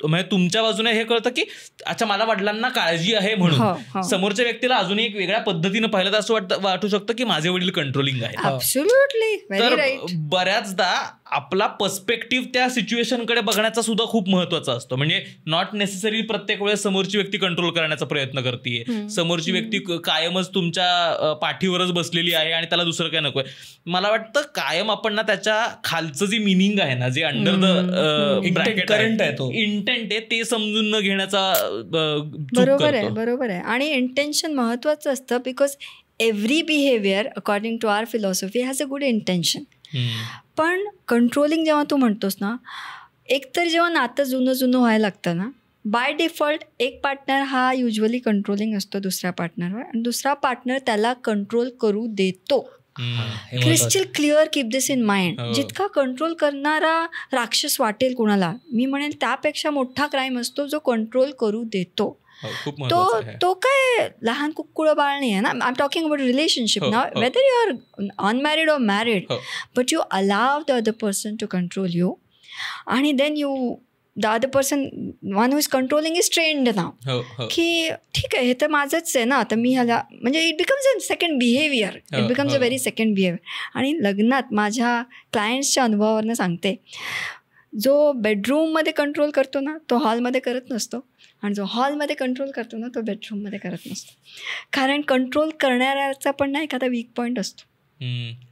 म्हणजे तुमच्या बाजूने हे कळतं की अच्छा मला वडिलांना काळजी आहे म्हणून. समोरच्या व्यक्तीला अजून एक वेगळ्या पद्धतीनं पाहिलं तर असं वाटू शकतं की माझे वडील कंट्रोलिंग आहे. तर बऱ्याचदा आपला पर्स्पेक्टिव्ह त्या सिच्युएशनकडे बघण्याचा सुद्धा खूप महत्वाचा असतो. म्हणजे नॉट नेसेसरी प्रत्येक वेळेस समोरची व्यक्ती कंट्रोल करण्याचा प्रयत्न करते, समोरची व्यक्ती कायमच तुमच्या पाठीवरच बसलेली आहे आणि त्याला दुसरं काय नकोय. मला वाटतं कायम आपण ना त्याच्या खालचं जे मिनिंग आहे ना, जे अंडर द ब्रॅकेट करंट आहे, तो इंटेंट आहे, ते समजून न घेण्याचा बरोबर आहे. आणि इंटेन्शन महत्वाचं असतं because every behaviour according to our philosophy has a good intention. पण कंट्रोलिंग जेव्हा तू म्हणतोस ना, एकतर जेव्हा नातं जुनं व्हायला लागतं ना, बाय डिफॉल्ट एक पार्टनर हा युजली कंट्रोलिंग असतो दुसऱ्या पार्टनरवर, आणि दुसरा पार्टनर त्याला कंट्रोल करू देतो. Crystal clear, keep this in mind. जितका कंट्रोल करणारा राक्षस वाटेल कुणाला, मी म्हणेन त्यापेक्षा मोठा क्राईम असतो जो कंट्रोल करू देतो. तो काय लहान कुक्कुळ बाळ नाही आहे ना. I am talking about relationship ना, वेदर यू आर अनमॅरिड और married, but you allow the other person to control you, आणि then you the other person, one who is controlling is trained now, की ठीक आहे हे तर माझंच आहे ना, तर मी ह्याला, म्हणजे it becomes a second behaviour, it becomes a very second behaviour. आणि लग्नात माझ्या क्लायंट्सच्या अनुभवावरनं सांगते, जो बेडरूममध्ये कंट्रोल करतो ना तो हॉलमध्ये करत नसतो, आणि जो हॉलमध्ये कंट्रोल करतो ना तो बेडरूममध्ये करत नसतो. कारण कंट्रोल करणाऱ्याचा पण ना एखादा वीक पॉईंट असतो.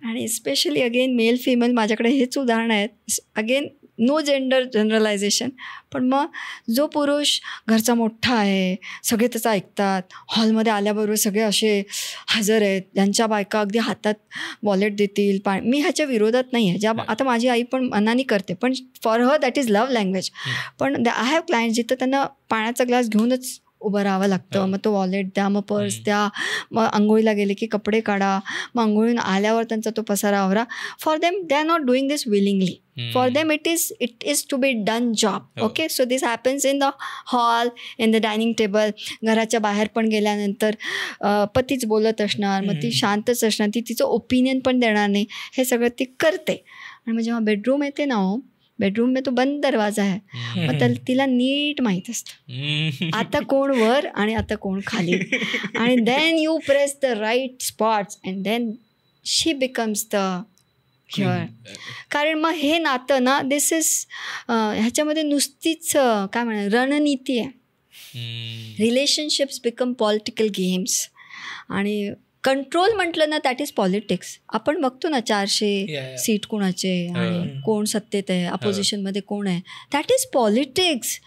आणि स्पेशली अगेन मेल फिमेल, माझ्याकडे हेच उदाहरणं आहेत, अगेन नो जेंडर जनरलायझेशन, पण मग जो पुरुष घरचा मोठा आहे, सगळे त्याचं ऐकतात, हॉलमध्ये आल्याबरोबर सगळे असे हजर आहेत, ज्यांच्या बायका अगदी हातात वॉलेट देतील, मी ह्याच्या विरोधात नाही आहे, ज्या आता माझी आई पण मनाने करते, पण for her that is love language. पण आय हॅव क्लायंट जिथं त्यांना पाण्याचा ग्लास घेऊनच उभं राहावं लागतं, मग तो वॉलेट द्या, मग पर्स द्या, मग आंघोळीला गेले की कपडे काढा, मग आंघोळीन आल्यावर त्यांचा तो पसारा आवरा. For them they are not doing this willingly, for them it is to be done job. Okay, so this happens in the hall, in the dining table. घराच्या बाहेर पण गेल्यानंतर पतीच बोलत असणार, मग ती शांतच असणार, ती तिचं ओपिनियन पण देणार नाही, हे सगळं ती करते. आणि मग जेव्हा बेडरूम येते ना, बेडरूम में तो बंद दरवाजा है, मग तिला नीट माहीत असतं आता कोण वर आणि आता कोण खाली, आणि then you press the right spots and then she becomes the here. कारण मग हे नातं ना, दिस इज ह्याच्यामध्ये नुसतीच काय म्हणा रणनीती आहे. रिलेशनशिप्स बिकम पॉलिटिकल गेम्स, आणि कंट्रोल म्हटलं ना दॅट इज पॉलिटिक्स. आपण बघतो ना 400 सीट कोणाचे आणि कोण सत्तेत आहे, अपोजिशनमध्ये कोण आहे, दॅट इज पॉलिटिक्स.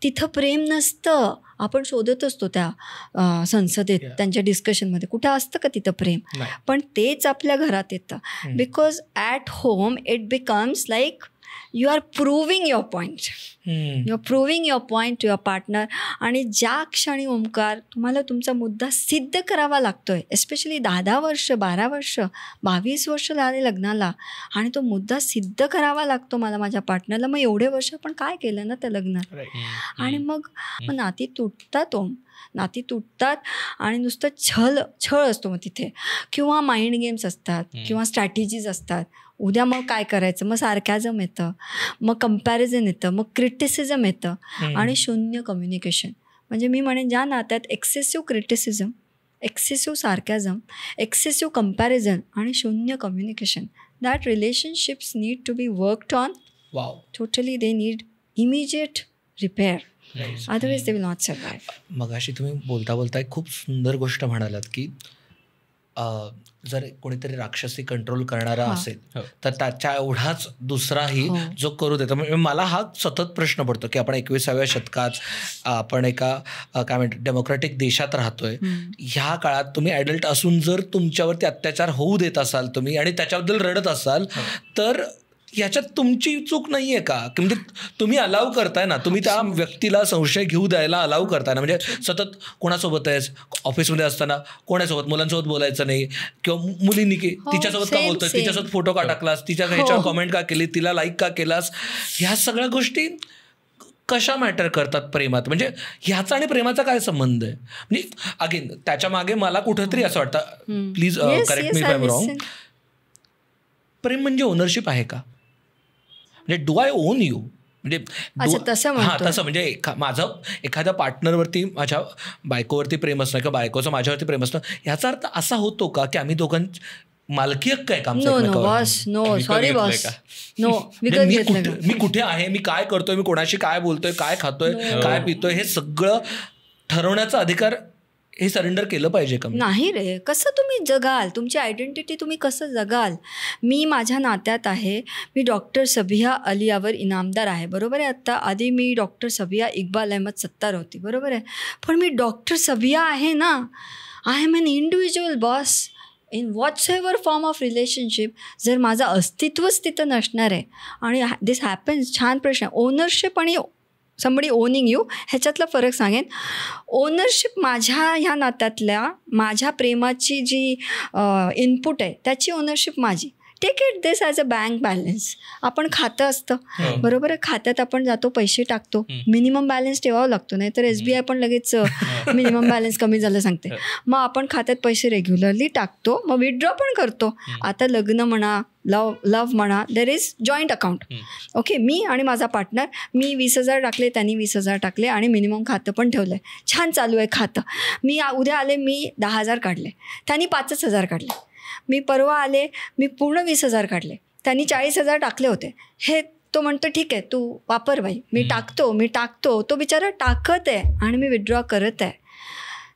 तिथं प्रेम नसतं. आपण शोधत असतो त्या संसदेत त्यांच्या डिस्कशनमध्ये कुठं असतं का तिथं प्रेम, पण तेच आपल्या घरात येतं. Because at home it becomes like you are proving your point, you are proving your point to your partner. आणि ज्या क्षणी ओंकार तुम्हाला तुमचा मुद्दा सिद्ध करावा लागतोय, एस्पेशली 10 वर्ष 12 वर्ष 22 वर्ष झाले लग्नाला, आणि तो मुद्दा सिद्ध करावा लागतो मला माझ्या पार्टनरला, मग एवढे वर्ष आपण काय केलं ना त्या लग्नात. आणि मग नाती तुटतात नाती तुटतात आणि नुसतं छळ असतो मग तिथे, किंवा माइंड गेम्स असतात किंवा स्ट्रॅटेजीज असतात. उद्या मग काय करायचं, मग सार्कॅझम येतं, मग कम्पॅरिझन येतं, मग क्रिटिसिझम येतं, आणि शून्य कम्युनिकेशन. म्हणजे मी म्हणेन ज्या नात्यात excessive criticism, excessive sarcasm, excessive comparison आणि शून्य communication, that relationships need to be worked on. Totally they need immediate repair, otherwise they will not survive. मगाशी तुम्ही बोलता बोलता एक खूप सुंदर गोष्ट म्हणालात की जर कोणीतरी राक्षसी कंट्रोल करणारा असेल तर त्याच्या एवढाच दुसराही जो करू देतो. म्हणजे मला हा सतत प्रश्न पडतो की आपण 21व्या शतकात आपण एका काय म्हणतात डेमोक्रॅटिक देशात राहतोय. ह्या काळात तुम्ही ॲडल्ट असून जर तुमच्यावरती अत्याचार होऊ देत असाल तुम्ही आणि त्याच्याबद्दल रडत असाल तर ह्याच्यात तुमची चूक नाही आहे का? म्हणजे तुम्ही अलाव करताय ना, तुम्ही त्या व्यक्तीला संशय घेऊ द्यायला अलाव करताय ना. म्हणजे सतत कोणासोबत आहेस, ऑफिसमध्ये असताना कोणासोबत, मुलांसोबत बोलायचं नाही, किंवा मुलींनी की तिच्यासोबत का बोलतोय, तिच्यासोबत फोटो का टाकलास, तिच्या ह्याच्यावर कमेंट का केली, तिला लाईक का केलास, ह्या सगळ्या गोष्टी कशा मॅटर करतात प्रेमात? म्हणजे ह्याचा आणि प्रेमाचा काय संबंध आहे? म्हणजे अगेन त्याच्या मागे मला कुठंतरी असं वाटतं, please correct me if I am wrong, प्रेम म्हणजे ओनरशिप आहे का? म्हणजे डू आय ओन यू? म्हणजे तसं म्हणजे माझं एखाद्या पार्टनरवरती, माझ्या बायकोवरती प्रेम असणं किंवा बायकोचं माझ्यावरती प्रेम असणं, ह्याचा अर्थ असा होतो का की आम्ही दोघांची मालकी हक्क आहे का आमचं? मी कुठे आहे, मी काय करतोय, मी कोणाशी काय बोलतोय, काय खातोय, काय पितोय, हे सगळं ठरवण्याचा अधिकार हे सरेंडर केलं पाहिजे का? नाही रे. कसं तुम्ही जगाल तुमची आयडेंटिटी, तुम्ही कसं जगाल? मी माझ्या नात्यात आहे, मी डॉक्टर सबिहा अलियावर इनामदार आहे, बरोबर आहे. आत्ता आधी मी डॉक्टर सबिहा इक्बाल अहमद सत्तार होती, बरोबर आहे. पण मी डॉक्टर सबिहा आहे ना. I am an individual boss in whatsoever form of relationship. जर माझं अस्तित्वच तिथं नसणार आहे, आणि दिस हॅपन्स. छान प्रश्न. ओनरशिप आणि समबडी ओनिंग यू, ह्याच्यातला फरक सांगेन. ओनरशिप माझ्या ह्या नात्यातल्या माझ्या प्रेमाची जी इनपुट आहे त्याची ओनरशिप माझी. Take it this as a bank balance. आपण खातं असतं, बरोबर आहे. खात्यात आपण जातो, पैसे टाकतो, मिनिमम बॅलन्स ठेवावं लागतो, नाही तर SBI पण लगेच मिनिमम बॅलन्स कमी झालं सांगते. मग आपण खात्यात पैसे रेग्युलरली टाकतो, मग विथड्रॉ पण करतो. आता लग्न म्हणा, लव म्हणा, there is joint account. Okay, मी आणि माझा पार्टनर, मी 20,000 टाकले, त्यांनी 20,000 टाकले, आणि मिनिमम खातं पण ठेवलं आहे. छान चालू आहे खातं. मी उद्या आले, मी 10,000 काढले, त्यांनी 5,000 काढले. मी परवा आले, मी पूर्ण 20,000 काढले, त्यांनी 40,000 टाकले होते. हे तो म्हणतो ठीक आहे तू वापर बाई, मी टाकतो. तो बिचारा टाकत आहे आणि मी विथड्रॉ करत आहे.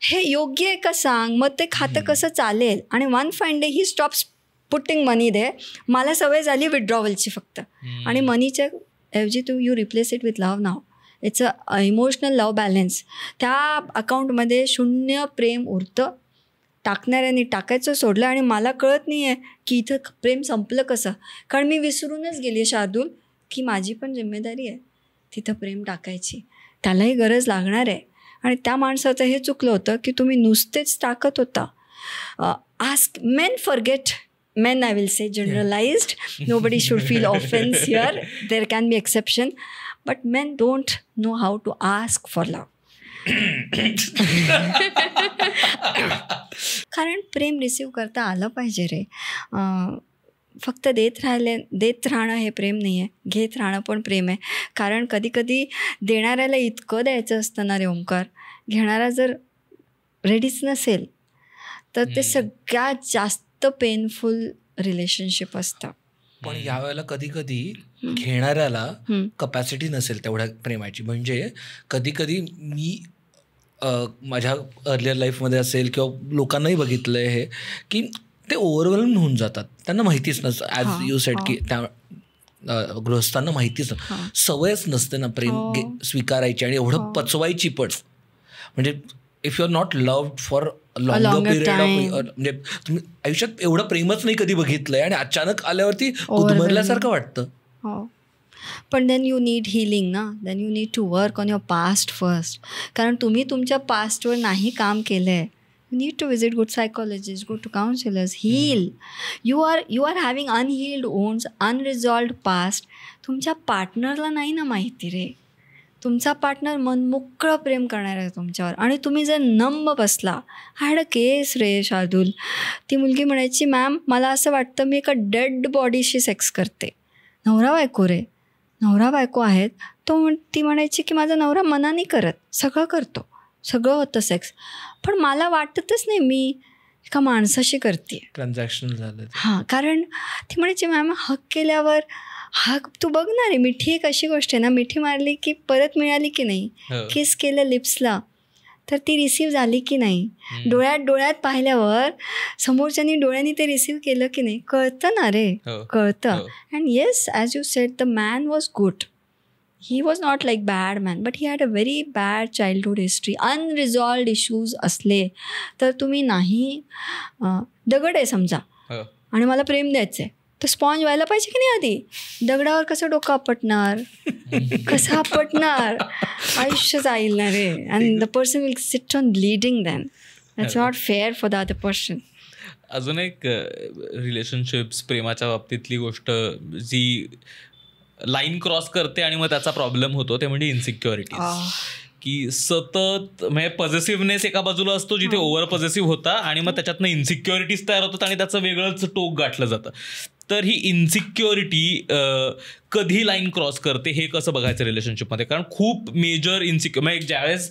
हे योग्य आहे का सांग? मग ते खातं कसं चालेल? आणि वन फाईन डे ही स्टॉप्स पुटिंग मनी दे. मला सवय झाली विथड्रॉवलची फक्त, आणि मनीच्या ऐवजी you replace it with love now. It's a emotional love balance. त्या अकाउंटमध्ये शून्य प्रेम उरतं. टाकणाऱ्यांनी टाकायचं सोडलं, आणि मला कळत नाही आहे की इथं प्रेम संपलं कसं. कारण मी विसरूनच गेली शार्दूल की माझी पण जिम्मेदारी आहे तिथं प्रेम टाकायची, त्यालाही गरज लागणार आहे. आणि त्या माणसाचं हे चुकलं होतं की तुम्ही नुसतेच टाकत होता. Ask main forget men, I will say generalized. Nobody should feel offense here. There can be exception, but men don't know how to ask for love. कारण प्रेम रिसीव्ह करता आलं पाहिजे रे. फक्त देत राहणं हे प्रेम नाही आहे, घेत राहणं पण प्रेम आहे. कारण कधी कधी देणाऱ्याला इतकं द्यायचं असतं ना रे ओंकार, घेणारा जर रेडीच नसेल तर ते सगळ्यात जास्त पेनफुल रिलेशनशिप असतं. पण यावेळेला कधी कधी घेणाऱ्याला कपॅसिटी नसेल तेवढ्या प्रेमाची. म्हणजे कधी कधी मी माझ्या अर्लियर लाईफमध्ये असेल किंवा लोकांनाही बघितलं आहे हे, की ते ओव्हरवेल्म होऊन जातात. त्यांना माहितीच नसतं, ॲज यू सेड की त्या गृहस्थांना माहितीच नसतं, सवयच नसते ना प्रेम स्वीकारायची आणि एवढं पचवायची पण. म्हणजे if you are not loved for longer period of, म्हणजे तुम्ही आयुष्यात एवढं प्रेमच नाही कधी बघितलंय आणि अचानक आल्यावरती उद्मरल्यासारखं वाटतं. पण देन यू नीड हिलिंग ना, then you need to work on your past first. कारण तुम्ही तुमच्या पास्टवर नाही काम केलं आहे. You need to visit good psychologists, go to counselors, heal. You are having unhealed wounds, unresolved past. तुमच्या पार्टनरला नाही ना माहिती रे. तुमचा पार्टनर मनमोकळं प्रेम करणार आहे तुमच्यावर आणि तुम्ही जर नंब बसला. हॅड अ केस रे शार्दूल, ती मुलगी म्हणायची मॅम मला असं वाटतं मी एका डेड बॉडीशी सेक्स करते. नवरा बायको रे, नवरा बायको आहेत. ती म्हणायची की माझा नवरा मनाने करत, सगळं करतो, सगळं होतं सेक्स, पण मला वाटतच नाही मी एका माणसाशी करते. ट्रान्झॅक्शन झालं. हां, कारण ती म्हणायची मॅम हक केल्यावर हक तू बघ ना रे, मिठी एक अशी गोष्ट आहे ना, मिठी मारली की परत मिळाली की नाही, किस केलं लिप्सला तर ती रिसीव्ह झाली की नाही, डोळ्यात पाहिल्यावर समोरच्यानी डोळ्यांनी ते रिसीव्ह केलं की नाही, कळतं ना रे, कळतं. And yes, as you sed, the man was good. He was not like bad man, but he had a very bad childhood history. Unresolved issues असले तर तुम्ही नाही, दगड आहे समजा आणि मला प्रेम द्यायचं आहे, तर स्पॉन्ज व्हायला पाहिजे की नाही आधी. दगडावर कसं डोकं आपटणार, कसं आपटणार, आयुष्य जाईल ना रे. And the person will sit on bleeding then. That's not fair for the other person. अजून एक रिलेशनशिप्स प्रेमाच्या बाबतीतली गोष्ट जी लाईन क्रॉस करते आणि मग त्याचा प्रॉब्लेम होतो ते म्हणजे इन्सिक्युरिटीज. की सतत म्हणजे पॉझिटिव्हनेस एका बाजूला असतो जिथे ओव्हर पॉझिटिव्ह होता आणि मग त्याच्यातनं इन्सिक्युरिटीज तयार होतात आणि त्याचं वेगळंच टोक गाठलं जातं. तर ही इन्सिक्युरिटी कधी लाईन क्रॉस करते हे कसं बघायचं रिलेशनशिपमध्ये? कारण खूप मेजर म्हणजे ज्यावेळेस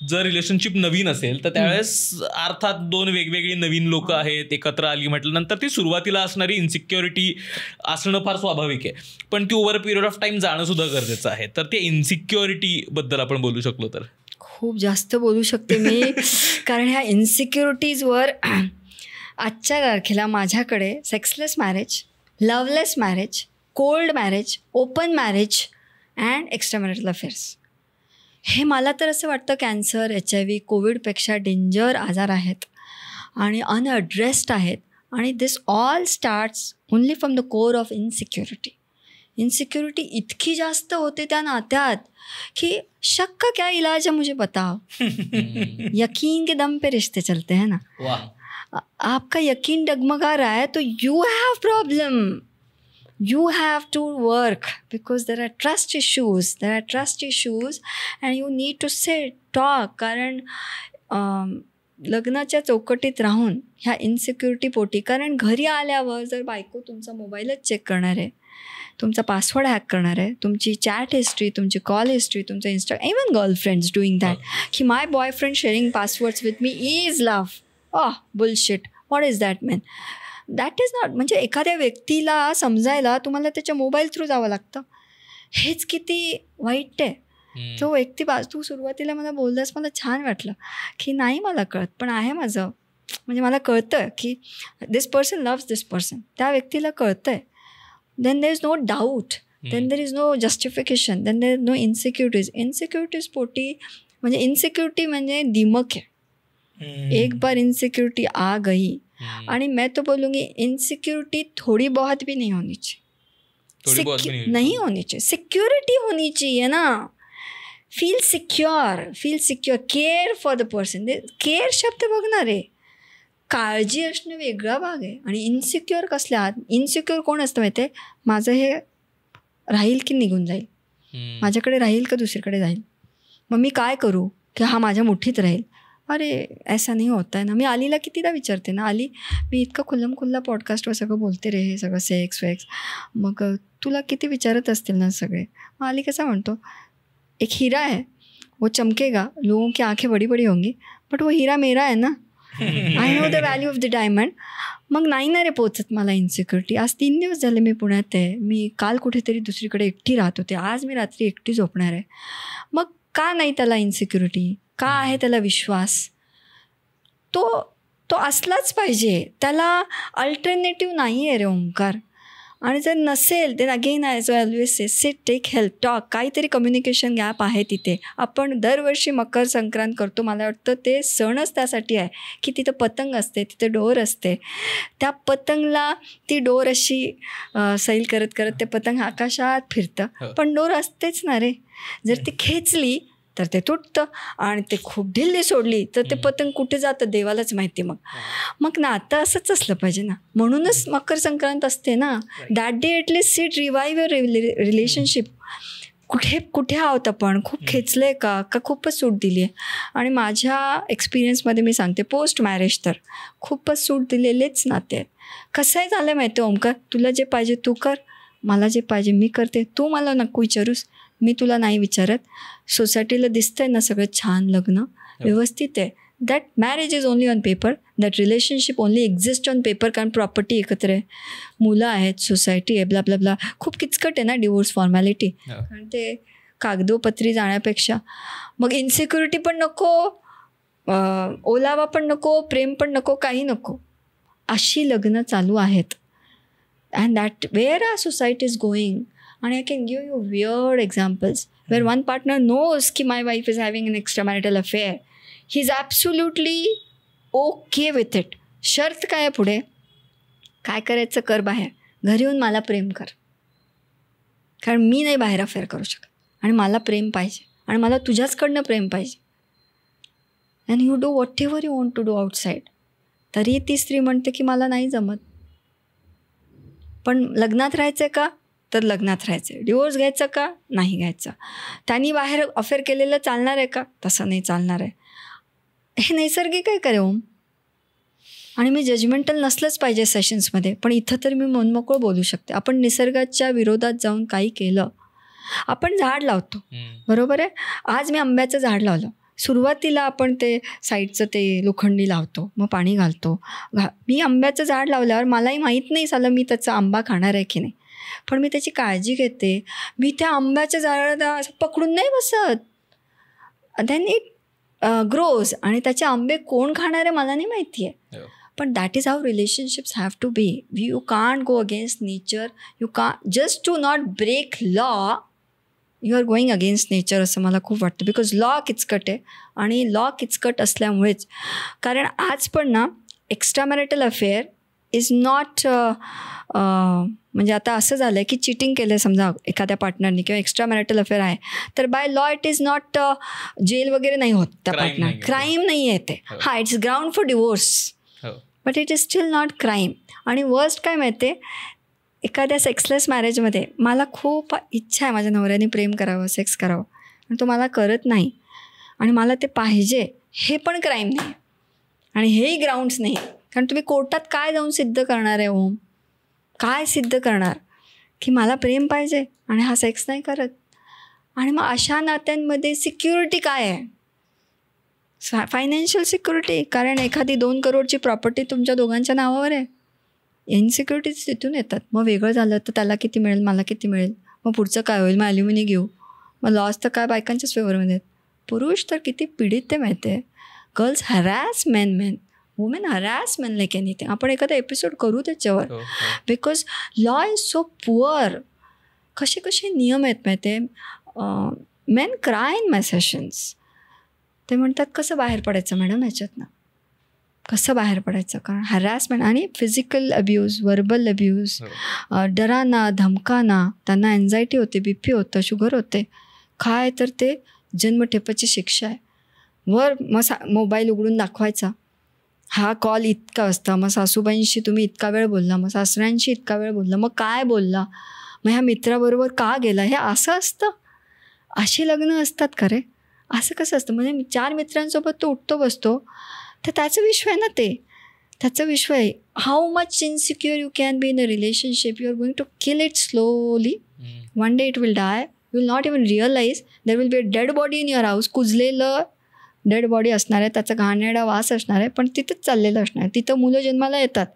जर रिलेशनशिप नवीन असेल तर त्यावेळेस अर्थात दोन वेगवेगळी नवीन लोक आहेत एकत्र आली म्हटल्यानंतर ती सुरुवातीला असणारी इन्सिक्युरिटी असणं फार स्वाभाविक आहे, पण ती ओव्हर पिरियड ऑफ टाईम जाणं सुद्धा गरजेचं आहे. तर ते इन्सिक्युरिटीबद्दल आपण बोलू शकलो तर खूप जास्त बोलू शकते मी. कारण ह्या इन्सिक्युरिटीजवर आजच्या तारखेला माझ्याकडे sexless marriage, loveless marriage, cold marriage, open marriage and extramarital affairs, हे मला तर असं वाटतं कॅन्सर, HIV, कोविडपेक्षा डेंजर आजार आहेत आणि अनअड्रेस्ड आहेत. आणि this all starts only from the core of insecurity. Insecurity इतकी जास्त होते त्या नात्यात कि शक का क्या इलाज है मुझे बताओ. यकीन के दम पे रिश्ते चलते हैं ना. आपका यकीन डगमगा रहा है तो you have problem. You have to work because there are trust issues. And you need to sit, talk. कारण लग्नाच्या चौकटीत राहून ह्या इन्सिक्युरिटी पोटी, कारण घरी आल्यावर जर बायको तुमचा मोबाईलच चेक करणार आहे, तुमचा पासवर्ड हॅक करणार आहे, तुमची चॅट हिस्ट्री, तुमची कॉल हिस्ट्री, तुमचं इवन गर्लफ्रेंड्स डुईंग दॅट, की my boyfriend sharing passwords with me is love. Bullshit. What is that mean? That is not. म्हणजे एखाद्या व्यक्तीला समजायला तुम्हाला त्याच्या मोबाईल थ्रू जावं लागतं. हेच किती वाईट आहे. तो व्यक्ती तू सुरुवातीला मला बोललास, मला छान वाटलं की नाही मला कळत, पण आहे माझं, म्हणजे मला कळतं की this person loves this person. त्या व्यक्तीला कळतं आहे. Then there is no doubt, then there is no justification, then there is no insecurities पोटी. म्हणजे इन्सिक्युरिटी म्हणजे दिमक है. एक बार इनसिक्योरिटी आ गई, आणि मैं तो बोलूँगी इनसिक्योरिटी थोड़ी बहुत भी नहीं होनी चाहिए. नहीं होनी चाहिए, सिक्योरिटी होनी चाहिए ना. Feel secure, care for the person. Care शब्द बघणार आहे. काळजी असणं वेगळा भाग आहे. आणि इन्सिक्युअर कसल्या आहात? इन्सिक्युअर कोण असतं माहिती आहे? माझं हे राहील की निघून जाईल, माझ्याकडे राहील का दुसरीकडे जाईल, मग मी काय करू की हा माझ्या मुठीत राहील. अरे ऐसा नाही होता है ना. मी आलीला कितीदा विचारते ना, आली मी इतकं खुल्ला पॉडकास्टवर सगळं बोलते रे, हे सगळं सेक्स, मग तुला किती विचारत असतील ना सगळे. मग आली कसा म्हणतो, एक हीरा है वो चमकेगा, लोगों की आंखें बड़ी बड़ी होंगी, बट वो हीरा मेरा है ना. I know the value of the diamond. मग नाही ना रे पोचत मला इन्सिक्युरिटी. आज 3 दिवस झाले मी पुण्यात आहे, मी काल कुठेतरी दुसरीकडे एकटी राहत होते, आज मी रात्री एकटी झोपणार आहे. मग का नाही त्याला इन्सिक्युरिटी? का आहे त्याला विश्वास, तो असलाच पाहिजे. त्याला अल्टरनेटिव्ह नाही आहे रे ओंकार. आणि जर नसेल तर again as always say sit, take help, talk. काहीतरी कम्युनिकेशन गॅप आहे तिथे. आपण दरवर्षी मकर संक्रांत करतो. मला वाटतं ते सणच त्यासाठी आहे की तिथं पतंग असते, तिथे डोर असते. त्या पतंगला ती डोर अशी सैल करत करत ते पतंग आकाशात फिरतं. पण डोर असतेच ना रे. जर ती खेचली तर ते तुटतं आणि ते खूप ढिल्ली सोडली तर ते पतंग कुठे जातं देवालाच माहिती. मग ना आता असंच असलं पाहिजे ना. म्हणूनच मकर संक्रांत असते ना. That day at least seat revive your relationship. कुठे आहोत आपण, खूप खेचलं का खूपच सूट दिली आहे. आणि माझ्या एक्सपिरियन्समध्ये मी सांगते, पोस्ट मॅरेज तर खूपच सूट दिलेलेच नाते आहेत. कसं आहे झालं माहिती ओंकार, तुला जे पाहिजे तू कर, मला जे पाहिजे मी करते, तू मला नको विचारूस, मी तुला नाही विचारत. सोसायटीला दिसतंय ना सगळं छान, लग्न व्यवस्थित आहे. That marriage is only on paper, that relationship only exist on paper. कारण प्रॉपर्टी एकत्र आहे, मुलं आहेत, सोसायटी आहे, ब्ला ब्ला ब्ला. खूप किचकट आहे ना डिवोर्स फॉर्मॅलिटी. कारण ते कागदोपत्री जाण्यापेक्षा मग इन्सिक्युरिटी पण नको, ओलावा पण नको, प्रेम पण नको, काही नको. अशी लग्न चालू आहेत. And that where our society is going. And I can give you weird examples where one partner knows कि my wife is having an extramarital affair. He's absolutely okay with it. शर्त काय आहे पुढे, काय करायचं कर बाहेर, घरी येऊन मला प्रेम कर. कारण मी नाही बाहेर अफेअर करू शकत आणि मला प्रेम पाहिजे आणि मला तुझ्याचकडनं प्रेम पाहिजे. And you do whatever you want to do outside. तरी ती स्त्री म्हणते की मला नाही जमत. पण लग्नात राहायचं का तर लग्नात राहायचं. डिवोर्स घ्यायचं का नाही घ्यायचं. त्यांनी बाहेर अफेअर केलेलं चालणार आहे का, तसं नाही चालणार आहे. हे नैसर्गिक आहे का रे ओम. आणि मी जजमेंटल नसलंच पाहिजे सेशन्समध्ये, पण इथं तर मी मनमोकळं बोलू शकते. आपण निसर्गाच्या विरोधात जाऊन काही केलं, आपण झाड लावतो बरोबर आहे. आज मी आंब्याचं झाड लावलं. सुरुवातीला आपण ते साईडचं ते लोखंडी लावतो, मग पाणी घालतो. मी आंब्याचं झाड लावल्यावर मलाही माहीत नाही झालं मी त्याचा आंबा खाणार आहे की नाही, पण मी त्याची काळजी घेते. मी त्या आंब्याच्या झाडाला असं पकडून नाही बसत. Then it grows. आणि त्याचे आंबे कोण खाणार आहे मला नाही माहिती आहे. पण that is how relationships have to be. You can't go against nature. You can't just to not break law, you are going against nature असं मला खूप वाटतं. बिकॉज लॉ किचकट आहे. आणि लॉ किचकट असल्यामुळेच, कारण आज पण ना extra marital affair is not म्हणजे आता असं झालं आहे की चिटिंग केलं आहे समजा एखाद्या पार्टनरनी किंवा एक्स्ट्रा मॅरिटल अफेअर आहे तर by law it is not jail वगैरे नाही होत त्या पार्टनर. क्राईम नाही आहे ते. हां, it's ground for divorce, but it is still not crime. आणि वर्स्ट काय माहिती आहे, एखाद्या सेक्सलेस मॅरेजमध्ये मला खूप इच्छा आहे माझ्या नवऱ्याने प्रेम करावं, सेक्स करावं, आणि तो मला करत नाही आणि मला ते पाहिजे, हे पण क्राईम नाही आणि हेही ग्राउंड्स नाही. कारण तुम्ही कोर्टात काय जाऊन सिद्ध करणार आहे ओम, काय सिद्ध करणार की मला प्रेम पाहिजे आणि हा सेक्स नाही करत. आणि मग अशा नात्यांमध्ये सिक्युरिटी काय आहे, फायनान्शियल सिक्युरिटी. कारण एखादी 2 करोडची प्रॉपर्टी तुमच्या दोघांच्या नावावर आहे. इनसिक्युरिटीज तिथून येतात. मग वेगळं झालं तर त्याला किती मिळेल, मला किती मिळेल, मग पुढचं काय होईल, मग ॲल्युमिनी घेऊ, मग लॉस तर काय बायकांच्याच फेवरमध्ये आहेत. पुरुष तर किती पीडित ते माहिती आहे. Girls harass men, women harass men like anything. आपण एखादा एपिसोड करू त्याच्यावर. Because law is so poor. कसे नियम आहेत माहिती आहे. Men cry in my sessions. ते म्हणतात कसं बाहेर पडायचं मॅडम ह्याच्यातनं, कसं बाहेर पडायचं. कारण हॅरॅसमेंट आणि फिजिकल अब्यूज, वर्बल अब्यूज, डराना धमकाना. त्यांना एन्झायटी होते, BP होतं, शुगर होते. काय तर ते जन्मठेपाची शिक्षा आहे. वर मग मोबाईल उघडून दाखवायचा, हा कॉल इतका असता, मग सासूबाईंशी तुम्ही इतका वेळ बोलला, मग सासऱ्यांशी इतका वेळ बोलला, मग काय बोलला, मग ह्या मित्राबरोबर का गेला, हे असं असतं. अशी लग्न असतात का रे. असं कसं असतं. म्हणजे 4 मित्रांसोबत तो उठतो बसतो तर त्याचं विश्व आहे ना, ते त्याचं विश्व आहे. How much insecure you can be in a relationship. You are going to kill it slowly. One day it will die. You will not even realize. There will be a dead body in your house. कुजलेलं dead body असणार आहे, त्याचा घाणेरडा वास असणार आहे, पण तिथंच चाललेलं असणार आहे. तिथं मुलं जन्माला येतात.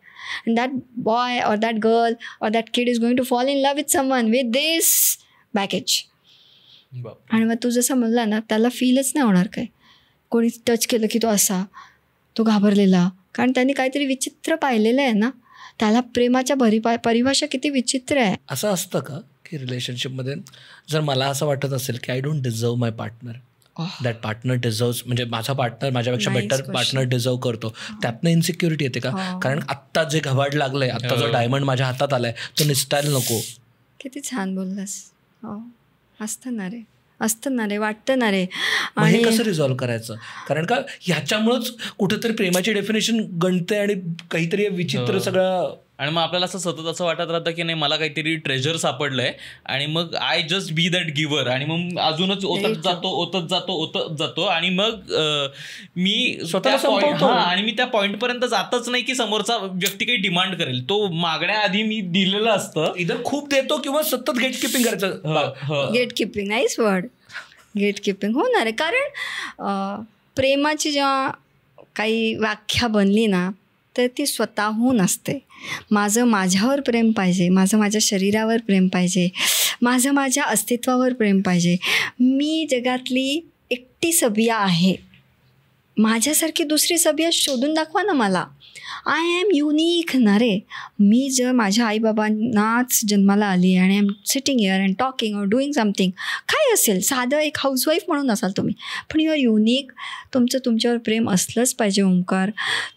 And that boy or that girl or that kid is going to fall in love with someone with this baggage. आणि मग तू जसं म्हणला ना, त्याला फीलच नाही होणार काय. कोणी टच केलं की तो असा, तो घाबरलेला, कारण त्यांनी काहीतरी विचित्र पाहिलेलं आहे ना. त्याला प्रेमाच्या परिभाषा किती विचित्र आहे. असं असतं का की रिलेशनशिपमध्ये जर मला असं वाटत असेल की I don't deserve my partner, that partner deserves, म्हणजे माझा पार्टनर माझ्यापेक्षा बेटर पार्टनर डिझर्व करतो, त्यातनं इन्सिक्युरिटी येते का? कारण आत्ता जे घबाड लागलंय, आत्ता जो डायमंड माझ्या हातात आलाय तो निसटायला नको. किती छान बोललास. हो, असतं ना रे, वाटतं ना रे. आणि कसं रिझॉल्व्ह करायचं? कारण का ह्याच्यामुळंच कुठेतरी प्रेमाची डेफिनेशन गणते आणि काहीतरी विचित्र सगळं. आणि मग आपल्याला असं सतत असं वाटत राहतं की नाही मला काहीतरी ट्रेजर सापडलंय आणि मग I just be that giver, आणि मग अजूनच ओतत जातो आणि मग मी स्वतःला संपवतो आणि मी त्या पॉईंट पर्यंत जातच नाही की समोरचा व्यक्ती काही डिमांड करेल. तो मागण्याआधी मी दिलेलं असतं, इधर खूप देतो किंवा सतत गेट किपिंग करायचं. Gatekeeping, nice word, gatekeeping होणार आहे. कारण प्रेमाची जेव्हा काही व्याख्या बनली ना तर ती स्वतःहून असते. माझं माझ्यावर प्रेम पाहिजे, माझं माझ्या शरीरावर प्रेम पाहिजे, माझं माझ्या अस्तित्वावर प्रेम पाहिजे. मी जगातली एकटी सबिया आहे, माझ्यासारखी दुसरी सबिया शोधून दाखवा ना मला. आय एम युनिक ना रे. मी जर माझ्या आईबाबांनाच जन्माला आली आणि I am sitting here and talking और डुईंग समथिंग, काय असेल, साधं एक हाऊसवाईफ म्हणून असाल तुम्ही, पण यू आर युनिक. तुमच्यावर प्रेम असलंच पाहिजे. ओंकार,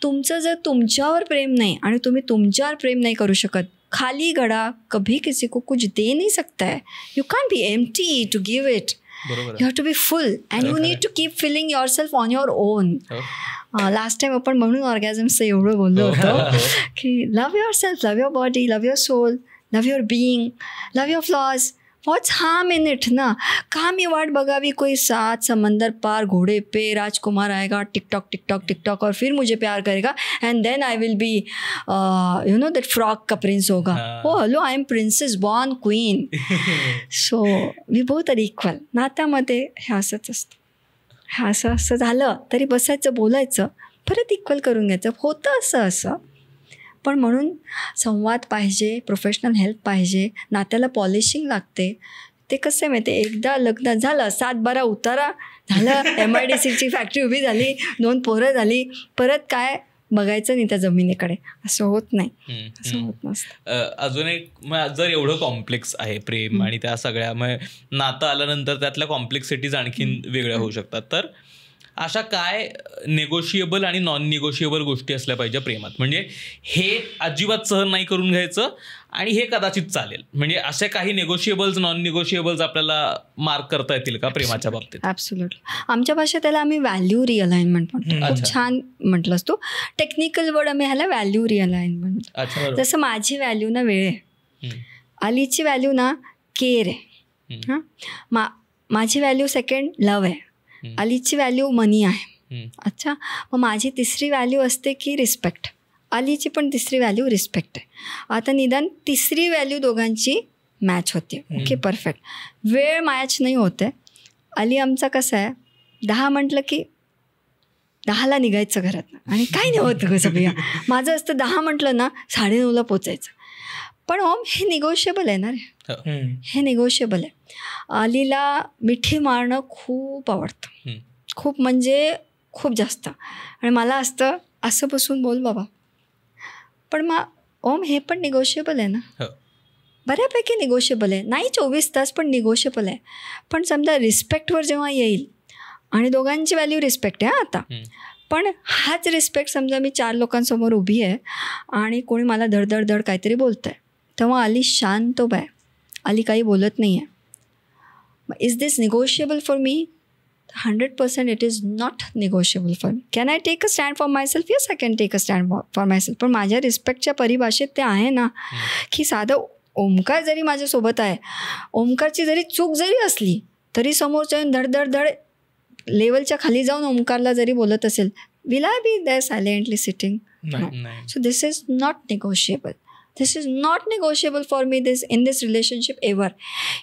तुमचं जर तुमच्यावर प्रेम नाही आणि तुम्ही तुमच्यावर प्रेम नाही करू शकत, खाली गड़ा, कभी किसी को कुछ दे नहीं सकता है. You can be empty to give it. You have to be full and you need to keep filling yourself on your own. Last time आपण म्हणून ऑर्गॅझम्सचं एवढं बोललो होतो की love yourself, love your body, love your soul, love your being, love your flaws. What's harm in it ना. का मी वाट बघावी कोई सात समंदर पार घोड़े पे राजकुमार आएगा, टिकटॉक टिकटॉक टिकटॉक और फिर मुझे प्यार करेगा and then I will be you know that frock का प्रिंस होगा. हो hello, I am princess born queen. So we both are equal. नात्यामध्ये हे असंच असतं. हे असं झालं तरी बसायचं, बोलायचं, परत इक्वल करून घ्यायचं. होतं असं. पण म्हणून संवाद पाहिजे, प्रोफेशनल हेल्प पाहिजे, नात्याला पॉलिशिंग लागते. ते कसं आहे माहिती आहे, एकदा लग्न झालं, 7-12 उतारा झालं, MIDCची फॅक्टरी उभी झाली, 2 पोरं झाली, परत काय बघायचं नाही त्या जमिनीकडे. असं होत नाही, असं होत नसतं. अजून एक, जर एवढं कॉम्प्लेक्स आहे प्रेम आणि त्या सगळ्या, मग नातं आल्यानंतर त्यातल्या कॉम्प्लेक्सिटीज आणखीन वेगळ्या होऊ शकतात. तर अशा काय नेगोशिएबल आणि नॉन निगोशिएबल गोष्टी असल्या पाहिजे प्रेमात? म्हणजे हे अजिबात सहन नाही करून घ्यायचं आणि हे कदाचित चालेल. म्हणजे असे काही नेगोशिएबल्स, नॉन निगोशिएबल्स आपल्याला मार्क करता येतील का प्रेमाच्या बाबतीत? ॲब्सोल्युटली. आमच्या भाषेत त्याला आम्ही व्हॅल्यू रिअलाइनमेंट म्हणतो. खूप छान म्हटलंस तू. टेक्निकल वर्ड आम्ही ह्याला व्हॅल्यू रिअलाइनमेंट. जसं माझी व्हॅल्यू ना वेळ आहे, अलीची व्हॅल्यू ना केअर आहे, हां, माझी व्हॅल्यू सेकंड लव आहे, अलीची व्हॅल्यू मनी आहे. अच्छा, मग माझी तिसरी व्हॅल्यू असते की रिस्पेक्ट. अलीची पण तिसरी व्हॅल्यू रिस्पेक्ट आहे. आता निदान तिसरी व्हॅल्यू दोघांची मॅच होते. Okay, perfect. वेळ मॅच नाही होते. अली आमचा कसा आहे, 10 म्हटलं की 10ला निघायचं घरात आणि काही नाही होतं कसं भैया. माझं असतं 10 म्हटलं ना 9:30ला पोचायचं. पण ओम, हे निगोशिएबल आहे ना रे, हे निगोशिएबल आहे. अलीला मिठी मारणं खूप आवडतं, खूप म्हणजे खूप जास्त. आणि मला असतं असं बसून बोल बाबा. पण मग ओम, हे पण निगोशिएबल आहे ना, बऱ्यापैकी निगोशिएबल आहे. नाही 24 तास, पण निगोशिएबल आहे. पण समजा रिस्पेक्टवर जेव्हा येईल, आणि दोघांची व्हॅल्यू रिस्पेक्ट आहे आता, पण हाच रिस्पेक्ट समजा मी 4 लोकांसमोर उभी आहे आणि कोणी मला धडधड काहीतरी बोलतं आहे, तेव्हा अली शांत उभा आहे, अली काही बोलत नाही आहे. Is this negotiable for me? 100% it is not negotiable for me. Can I take a stand for myself? Yes, I can take a stand for myself. पण माझ्या रिस्पेक्टच्या परिभाषेत ते आहे ना की साधं ओमकार जरी माझ्यासोबत आहे, ओमकारची जरी चूक जरी असली तरी समोरच्या धड लेवलच्या खाली जाऊन ओमकारला जरी बोलत असेल, will I be there silently sitting? So this is not negotiable. This is not negotiable for me in this relationship ever.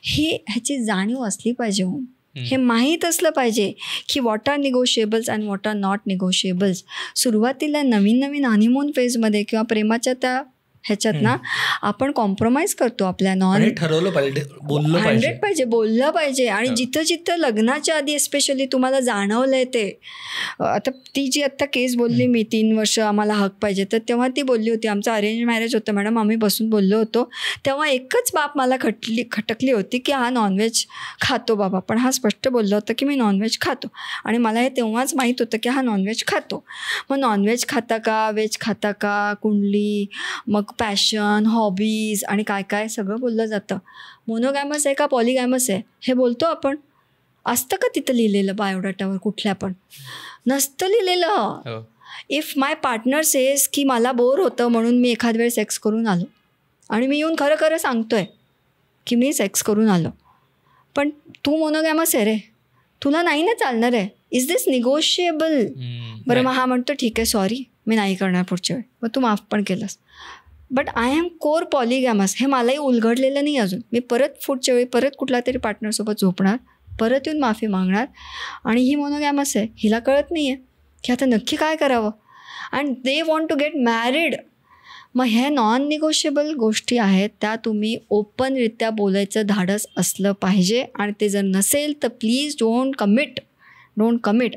ह्याची जाणीव असली पाहिजे. हे माहीत असलं पाहिजे की what are negotiables and what are not negotiables. सुरुवातीला नवीन हनीमून फेजमध्ये किंवा प्रेमाच्या त्या ह्याच्यात ना आपण कॉम्प्रोमाइज करतो आपल्या नॉन ठरवलं पाहिजे, बोललं 100% बोललं पाहिजे. आणि जिथं जिथं लग्नाच्या आधी स्पेशली तुम्हाला जाणवलंय ते, आता ती जी आत्ता केस बोलली मी 3 वर्ष आम्हाला हक पाहिजे, तर तेव्हा ती बोलली होती, आमचं अरेंज मॅरेज होतं मॅडम, आम्ही बसून बोललो होतो, तेव्हा एकच बाप मला खटकली होती की हा नॉनव्हेज खातो बाबा, पण हा स्पष्ट बोलला होता की मी नॉनव्हेज खातो. आणि मला हे तेव्हाच माहीत होतं की हा नॉनव्हेज खातो. मग नॉनव्हेज खाता का, व्हेज खाता का, कुंडली, मग पॅशन, हॉबीज आणि काय काय सगळं बोललं जातं. मोनोगॅमस आहे का पॉलिगॅमस आहे हे बोलतो आपण. असतं का तिथं लिहिलेलं बायोडाटावर कुठल्या पण? नसतं लिहिलेलं. इफ माय पार्टनर सेज की मला बोर होतं म्हणून मी एखाद वेळ सेक्स करून आलो, आणि मी येऊन खरं खरं सांगतोय की मी सेक्स करून आलो, पण तू मोनोगॅमस आहे रे, तुला नाही ना चालणार आहे, इज दिस निगोशिएबल? बरं, मग हा म्हणतो ठीक आहे सॉरी मी नाही करणार पुढच्या वेळी, मग तू माफ पण केलंस. बट आय एम कोर पॉलिगॅमस, हे मलाही उलगडलेलं नाही अजून. मी परत पुढच्या वेळी परत कुठला तरी पार्टनरसोबत झोपणार, परत येऊन माफी मागणार. आणि ही मोनोगॅमस आहे, हिला कळत नाही आहे की आता नक्की काय करावं. And they want to get married. मग ह्या नॉन निगोशिएबल गोष्टी आहेत, त्या तुम्ही ओपनरित्या बोलायचं धाडस असलं पाहिजे. आणि ते जर नसेल तर प्लीज डोंट कमिट.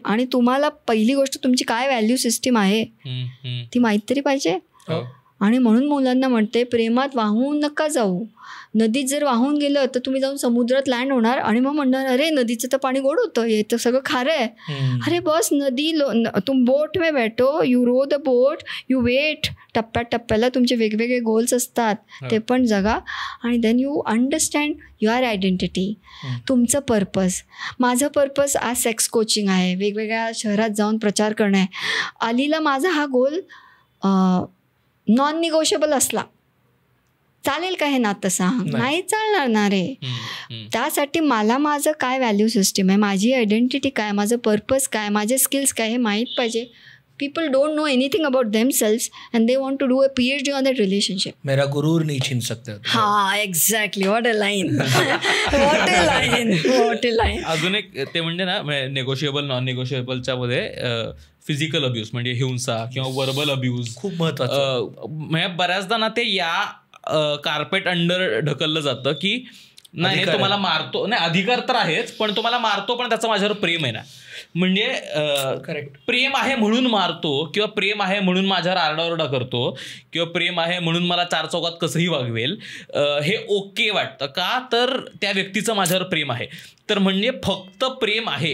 आणि तुम्हाला पहिली गोष्ट तुमची काय व्हॅल्यू सिस्टीम आहे ती माहीत तरी पाहिजे. आणि म्हणून मुलांना म्हणते प्रेमात वाहून नका जाऊ. नदीत जर वाहून गेलं तर तुम्ही जाऊन समुद्रात लँड होणार आणि मग म्हणणार अरे नदीचं तर पाणी गोड होतं, हे तर सगळं खारं आहे. अरे बस नदी तुम बोट में बैठो, you row the boat, you wait. टप्प्याला तुमचे वेगवेगळे गोल्स असतात, ते पण जगा. आणि देन यू अंडरस्टँड युअर आयडेंटिटी, तुमचं पर्पज. माझं पर्पज आज सेक्स कोचिंग आहे, वेगवेगळ्या शहरात जाऊन प्रचार करणं आहे. अलीला माझा हा गोल नॉन निगोशिएबल असला चालेल का हे नातं? सांग, नाही चालणार ना रे. त्यासाठी मला माझं काय व्हॅल्यू सिस्टीम आहे, माझी आयडेंटिटी काय, माझं पर्पज काय, माझे स्किल्स काय हे माहीत पाहिजे. People don't know anything about themselves and they want to do a PhD on that relationship. मेरा गुरूर नहीं छीन सकता. हा, exactly. What a line, what a line, what a line. अजून एक ते म्हणजे ना, नेगोशिएबल नॉन निगोशिएबलच्या मध्ये फिजिकल अब्यूज म्हणजे हिंसा किंवा वर्बल अब्यूज खूप महत्वाचं. म्हणजे बऱ्याचदा ना ते या कार्पेट अंडर ढकललं जातं की नाही तुम्हाला मारतो, नाही अधिकार तर आहेच पण तुम्हाला मारतो पण त्याचं माझ्यावर प्रेम आहे ना. म्हणजे करेक्ट, प्रेम आहे म्हणून मारतो किंवा प्रेम आहे म्हणून माझ्यावर आरडाओरडा करतो किंवा प्रेम आहे म्हणून मला 4 चौकात कसंही वागवेल, हे ओके वाटतं का? तर त्या व्यक्तीचं माझ्यावर प्रेम आहे. तर म्हणजे फक्त प्रेम आहे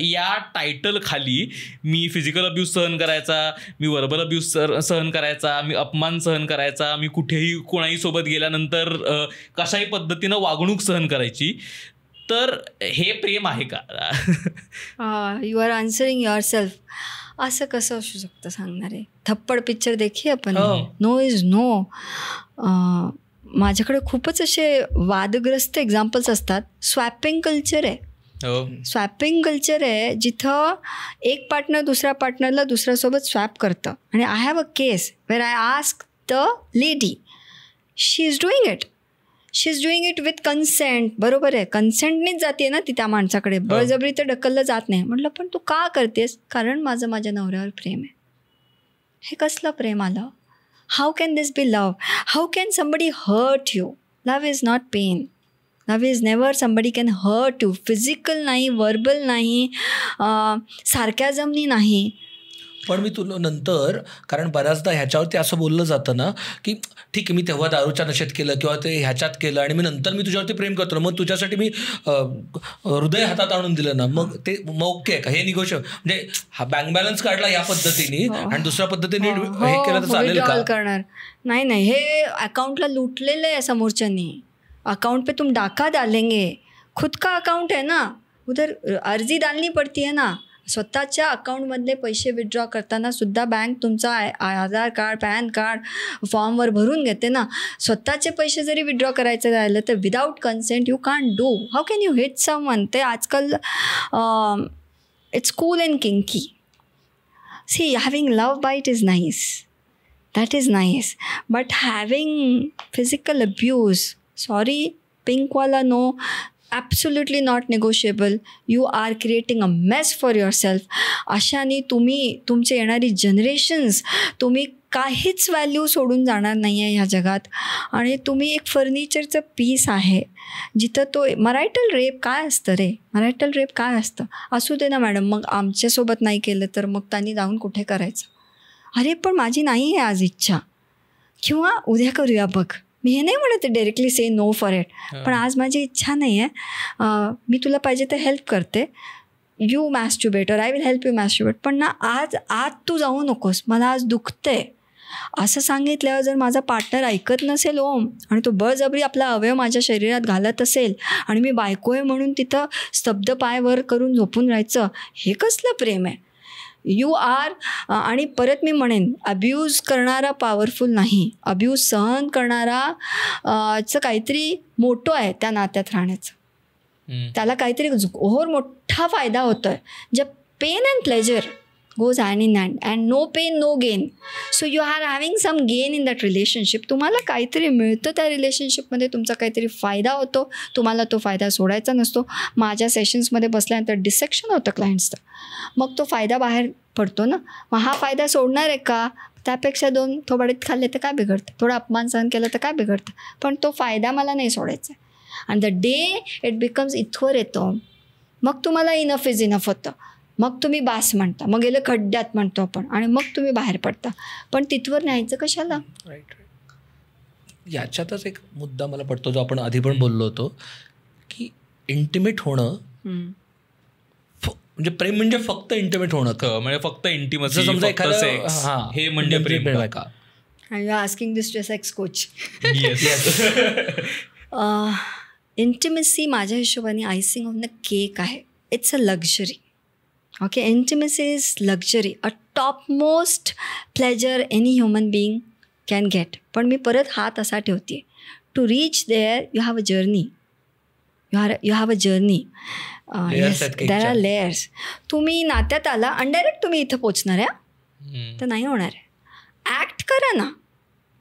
या टायटल खाली मी फिजिकल अब्यूज सहन करायचा, मी वर्बल अब्यूज सहन करायचा, मी अपमान सहन करायचा, मी कुठेही कोणाही सोबत गेल्यानंतर कशाही पद्धतीनं वागणूक सहन करायची. तर हे प्रेम आहे का? You are answering yourself. असं कसं असू शकतं सांगणार आहे? थप्पड पिक्चर देखीए आपण, नो इज नो. माझ्याकडे खूपच असे वादग्रस्त एक्झाम्पल्स असतात. स्वॅपिंग कल्चर आहे, स्वॅपिंग कल्चर आहे जिथं एक पार्टनर दुसऱ्या पार्टनरला दुसऱ्यासोबत स्वॅप करतं. आणि I have a case where I ask the lady, she is doing it with consent. बरोबर आहे, कन्सेंटनेच जाते ना ती त्या माणसाकडे, बळजबरी तर ढकललं जात नाही. म्हटलं पण तू का करतेस? कारण माझं माझ्या नवऱ्यावर प्रेम आहे. हे कसलं प्रेम आलं? How can this be love? How can somebody hurt you? Love is not pain. Love is never somebody can hurt you. Physical नाही, वर्बल नाही, सार्कॅझमनी नाही. पण मी तुला नंतर, कारण बऱ्याचदा ह्याच्यावरती असं बोललं जातं ना की ठीक आहे मी तेव्हा दारूच्या नशेत केलं किंवा ते ह्याच्यात केलं आणि मी नंतर मी तुझ्यावरती प्रेम करतो, मग तुझ्यासाठी मी हृदय हातात आणून दिलं ना, मग ते ओके का? हे निगोशिएबल म्हणजे हा बँक बॅलन्स काढला या पद्धतीने आणि दुसऱ्या पद्धतीने हे केलं तर चालेल का? करणार नाही, हे अकाउंटला लुटलेलं आहे समोरच्यानी. अकाउंट पे तुम डाका डालेंगे, खुद का अकाउंट है ना, उधर अर्जी डालनी पडती है ना. स्वतःच्या अकाउंटमधले पैसे विड्रॉ करताना सुद्धा बँक तुमचा आधार कार्ड, पॅन कार्ड फॉर्मवर भरून घेते ना. स्वतःचे पैसे जरी विड्रॉ करायचं राहिलं तर without consent you can't do. How can you hit someone? ते आजकाल it's cool and kinky. See, having love bite is nice, that is nice, but having physical abuse, sorry, पिंकवाला no, absolutely not negotiable. You are creating a mess for yourself. अशाने तुम्ही तुमची येणारी generations तुम्ही काहीच value सोडून जाणार नाही आहे ह्या जगात. आणि तुम्ही एक फर्निचरचं पीस आहे जिथं तो मरायटल रेप काय असतं रे, मरायटल रेप काय असतं, असू दे ना मॅडम, मग आमच्यासोबत नाही केलं तर मग त्यांनी जाऊन कुठे करायचं, अरे पण माझी नाही आहे आज इच्छा, किंवा उद्या करूया बघ, मी हे नाही म्हणत directly say no for it, पण आज माझी इच्छा नाही आहे, मी तुला पाहिजे तर हेल्प करते, यू मॅस्ट्युबेट और आय विल हेल्प यू मॅस्ट्युबेट, पण ना आज तू जाऊ नकोस, मला आज दुखतंय, असं सांगितल्यावर जर माझा पार्टनर ऐकत नसेल ओम आणि तो बळजबरी आपला अवयव माझ्या शरीरात घालत असेल आणि मी बायको आहे म्हणून तिथं स्तब्ध पाय वर करून झोपून राहायचं, हे कसलं प्रेम आहे. यू आर आणि परत मी म्हणेन, अब्यूज करणारा पॉवरफुल नाही, अब्यूज सहन करणारा चं काहीतरी मोठं आहे त्या नात्यात राहण्याचं, त्याला काहीतरी ओव्हर मोठा फायदा होतो आहे. जे pain and pleasure goes hand in hand and no pain no gain, so you are having some gain in that relationship. तुम्हाला काहीतरी मिळतं त्या रिलेशनशिपमध्ये, तुमचा काहीतरी फायदा होतो, तुम्हाला तो फायदा सोडायचा नसतो. माझ्या सेशन्समध्ये बसल्यानंतर डिसेक्शन होतं क्लायंट्सचं, मग तो फायदा बाहेर पडतो ना, मग हा फायदा सोडणार आहे का, त्यापेक्षा 2 थोबाडीत खाल्ले तर काय बिघडतं, थोडा अपमान सहन केलं तर काय बिघडतं, पण तो फायदा मला नाही सोडायचा आहे. आणि द डे इट बिकम्स इथवर येतो, मग तुम्हाला इनफ इज इनफ होतं, मग तुम्ही बास म्हणता, मग गेलं खड्ड्यात म्हणतो आपण, आणि मग तुम्ही बाहेर पडता, पण तिथवर न्यायचं कशाला. राईट. याच्यातच एक मुद्दा मला पडतो जो आपण आधी पण बोललो होतो, की इंटिमेट होणं म्हणजे प्रेम म्हणजे फक्त इंटिमेट होणं का, म्हणजे फक्त इंटिमसी, समजा एखादं हे म्हणजे प्रेम आहे का. I you asking this to sex coach. Yes. Intimacy माझ्या हिशोबाने आयसिंग ऑन द केक आहे. It's a luxury. Okay, intimacy is luxury, a topmost pleasure any human being can get. पण मी परत हात असा ठेवते, to reach there you have a journey, you have a journey. Yes, there are layers. तुम्ही नात्यात आला आणि डायरेक्ट तुम्ही इथं पोचणार आहे तर नाही होणार आहे. ॲक्ट करा ना,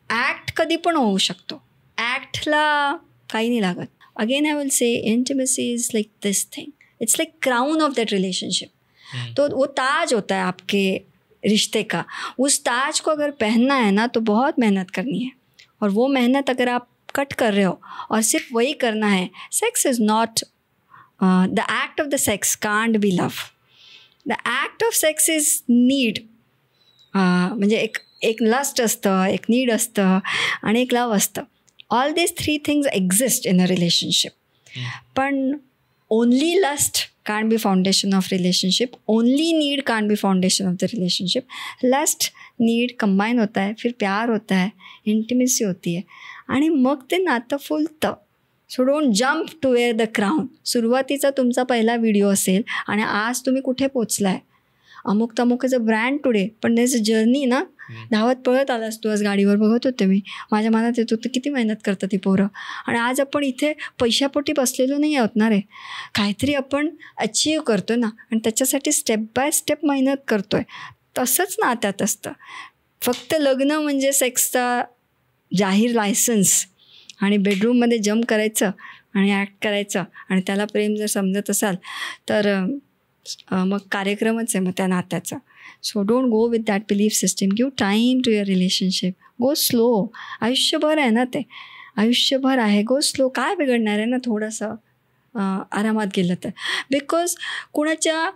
ॲक्ट कधी पण होऊ शकतो, ॲक्टला काही नाही लागत. Again I will say intimacy is like this thing, it's like crown of that relationship. तो वो ताज होता है आपके रिश्ते का. उस ताज को अगर पहनना है ना तो बहुत मेहनत करनी है, और वो मेहनत अगर आप कट कर रहे हो और सिर्फ वही करना है, sex is not the act of the sex can't be love. The act of sex is need. म्हणजे एक लस्ट असतं, एक नीड असतं आणि एक लव असतं. All these 3 things exist in a relationship. पण only lust can't be foundation of relationship, only need can't be foundation of the relationship. Lust, need combine होता है, फिर प्यार होता है, intimacy होती है, आणि मग ते नातं फुलतं. So don't jump to wear the crown. सुरुवातीचा तुमचा पहिला व्हिडिओ असेल आणि आज तुम्ही कुठे पोचलाय, अमुक तमुकचं ब्रँड टुडे, पण त्याचं जर्नी ना, धावत पळत आलास तू. आज गाडीवर बघत होते मी, माझ्या मनात येत होतं किती मेहनत करतात ती पोरं, आणि आज आपण इथे पैशापोटी बसलेलो नाही आहोत ना रे, काहीतरी आपण अचीव करतो ना, आणि त्याच्यासाठी स्टेप बाय स्टेप मेहनत करतो आहे. तसंच नात्यात असतं. फक्त लग्न म्हणजे सेक्सचा जाहीर लायसन्स आणि बेडरूममध्ये जम्प करायचं आणि ॲक्ट करायचं आणि त्याला प्रेम जर समजत असाल तर मग कार्यक्रमच आहे मग त्या नात्याचा. So don't go with that belief system. Give time to your relationship. Go slow. आयुष्यभर आहे ना ते, आयुष्यभर आहे. Go slow. काय बिघडणार आहे ना थोडंसं आरामात गेलं तर. बिकॉज कुणाच्या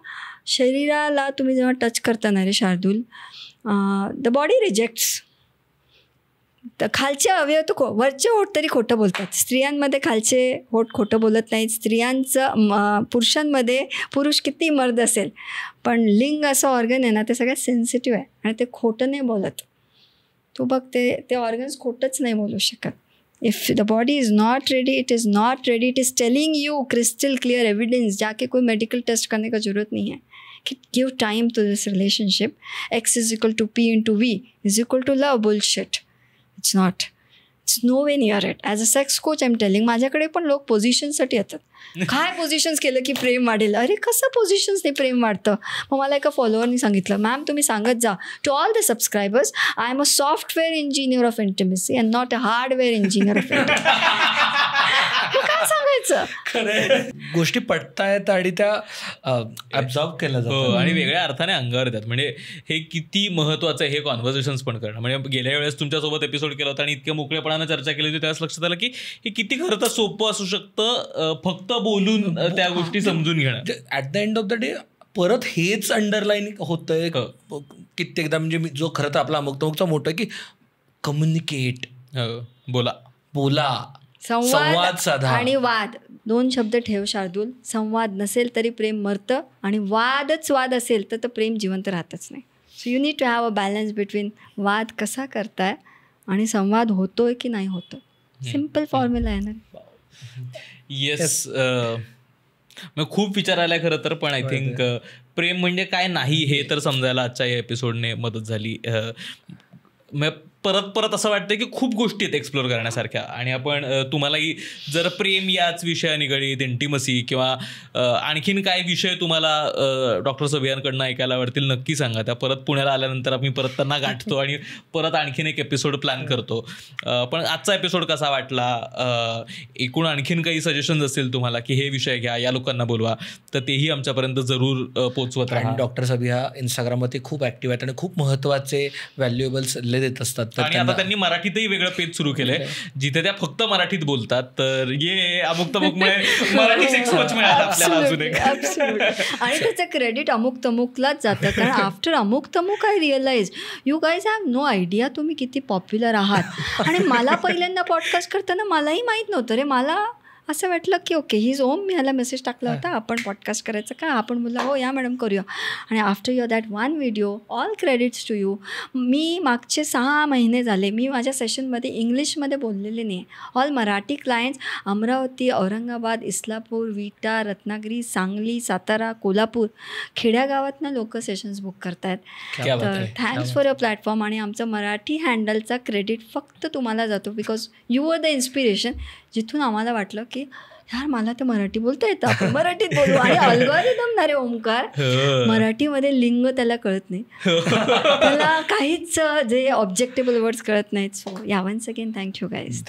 शरीराला तुम्ही जेव्हा टच करता ना रे शार्दूल, द बॉडी रिजेक्ट्स. तर खालचे अवयव तर वरचे होठ तरी खोटं बोलतात. स्त्रियांमध्ये खालचे होठ खोटं बोलत नाहीत. स्त्रियांचं पुरुषांमध्ये पुरुष किती मर्द असेल पण लिंग असं ऑर्गन आहे ना, ते सगळ्यात सेन्सिटिव्ह आहे आणि ते खोटं नाही बोलत. तू बघ, ते ऑर्गन्स खोटंच नाही बोलू शकत. If the body is not ready, it is not ready. It is telling you crystal clear evidence, जाके कोई मेडिकल टेस्ट करने का ज़रूरत नहीं है. कि give time to this relationship. X is equal to P into V is equal to love. Bullshit. It's not. It's no way near it. As a sex coach I'm telling, माझ्याकडे पण लोक पोझिशनसाठी येतात. काय पोझिशन्स केलं की प्रेम वाढेल. अरे कसं पोझिशन्सने प्रेम वाढतं. मग मला एका फॉलोअरनी सांगितलं, मॅम तुम्ही सांगत जा to all the subscribers, I am a software engineer of intimacy and not a hardware engineer of intimacy. काय सांगायचं करायचं. गोष्टी पटतायत आणि त्या ऍब्झॉर्ब केल्या जातात आणि वेगळ्या अर्थाने अंगावर येतात. म्हणजे हे किती महत्वाचं आहे हे कॉन्व्हर्सेशन्स पण करणं. म्हणजे गेल्या वेळेस तुमच्यासोबत एपिसोड केला होता आणि इतक्या मोकळेपणानं चर्चा केली होती, त्यावेळेस लक्षात आलं की हे किती खरं तर सोपं असू शकतं फक्त बोलून त्या गोष्टी समजून घेणं. At the end of the day परत हेच अंडरलाईन होतंय कित्येकदा. म्हणजे जो खरं तर आपला अमुकचा मोठं की कम्युनिकेट, बोला, संवाद साधा. आणि वाद, 2 शब्द ठेव शार्दूल. संवाद नसेल तरी प्रेम मरतं आणि वादच वाद असेल तर प्रेम जिवंत राहतच नाही. So you need to have a balance between वाद कसा करताय आणि संवाद होतोय की नाही होतं. सिम्पल फॉर्म्युला आहे ना. येस. मग खूप विचार आलाय खरं तर, पण आय थिंक प्रेम म्हणजे काय नाही हे तर समजायला आजच्या या एपिसोडने मदत झाली. परत असं वाटतं की खूप गोष्टी आहेत एक्सप्लोर करण्यासारख्या. आणि आपण तुम्हालाही जर प्रेम याच विषया निगडीत, इंटिमसी किंवा आणखीन काय विषय तुम्हाला डॉक्टर सबियांकडनं ऐकायला आवडतील नक्की सांगा. त्या परत पुण्याला आल्यानंतर आम्ही परत त्यांना गाठतो आणि परत आणखीन एक एपिसोड प्लॅन करतो. पण आजचा एपिसोड कसा वाटला, एकूण आणखीन काही सजेशन्स असतील तुम्हाला की हे विषय घ्या, या लोकांना बोलवा, तर तेही आमच्यापर्यंत जरूर पोचवत राहा. डॉक्टर सबिया इंस्टाग्रामवरती खूप ऍक्टिव्ह आहेत आणि खूप महत्त्वाचे व्हॅल्युएबल सल्ले देत असतात. आणि आता त्यांनी मराठीतही वेगळं पेज सुरू केलंय जिथे त्या फक्त मराठीत बोलतात. तर ये अमुक तमुकमुळे मराठी सेक्सपच मिळाला आपल्याला अजून एक. आणि त्याचं क्रेडिट अमुक तमुकलाच जातं. कारण आफ्टर अमुक तमुक I realize you guys have no idea तुम्ही किती पॉप्युलर आहात. आणि मला पहिल्यांदा पॉडकास्ट करताना मलाही माहीत नव्हतं रे. मला असं वाटलं की ओके ही ओम, मी ह्याला मेसेज टाकला होता आपण पॉडकास्ट करायचं का, आपण बोलला हो या मॅडम करूया. आणि after your that 1 video, all credits to you. मी मागचे 6 महिने झाले मी माझ्या सेशनमध्ये इंग्लिशमध्ये बोललेले नाही. ऑल मराठी क्लायंट्स अमरावती, औरंगाबाद, इस्लापूर, विटा, रत्नागिरी, सांगली, सातारा, कोल्हापूर, खेड्यागावातनं लोक सेशन्स बुक करतायत. तर थँक्स फॉर युअर प्लॅटफॉर्म. आणि आमचं मराठी हँडलचा क्रेडिट फक्त तुम्हाला जातो because you are the inspiration. जिथून आम्हाला वाटलं की यार मला तर मराठी बोलता येतं, आपण मराठीत बोलू. आणि अल्गोरिदम ना रे ओमकार, मराठीमध्ये लिंग त्याला कळत नाही, त्याला काहीच जे ऑब्जेक्टेबल वर्ड्स कळत नाहीत. सो या वन्स अगेन थँक्यू गाईज.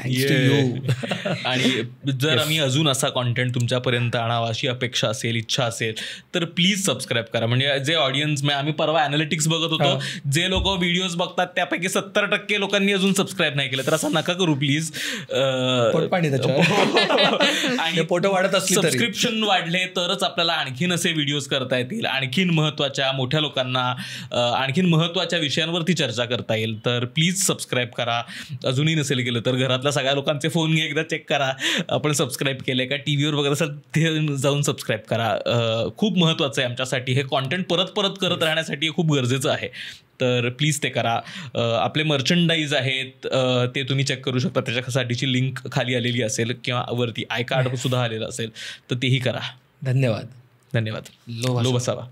आणि जर आम्ही अजून असा कॉन्टेंट तुमच्यापर्यंत आणावा अशी अपेक्षा असेल, इच्छा असेल, तर प्लीज सबस्क्राईब करा. म्हणजे जे ऑडियन्स, आम्ही परवा अनालिटिक्स बघत होतो, जे लोक व्हिडिओज बघतात त्यापैकी 70% लोकांनी अजून सबस्क्राईब नाही केलं. तर असं नका करू प्लीज. आणि फोटो वाढत असले, सबस्क्रिप्शन वाढले तरच आपल्याला आणखीन असे व्हिडिओज करता येतील, आणखीन महत्त्वाच्या मोठ्या लोकांना आणखीन महत्त्वाच्या विषयांवरती चर्चा करता येईल. तर प्लीज सबस्क्राईब करा. अजूनही नसेल केलं तर घरातल्या सगळ्या लोकांचे फोन घे, एकदा चेक करा आपण सबस्क्राईब केले का. टी व्हीवर वगैरे असेल ते जाऊन सबस्क्राईब करा. खूप महत्त्वाचं आहे आमच्यासाठी. हे कॉन्टेंट परत करत राहण्यासाठी खूप गरजेचं आहे. तर प्लीज ते करा. आपले मर्चंडाईज आहेत ते तुम्ही चेक करू शकता, त्याच्यासाठीची लिंक खाली आलेली असेल किंवा वरती आय कार्ड सुद्धा आलेलं असेल, तर तेही करा. धन्यवाद. लो बसावा.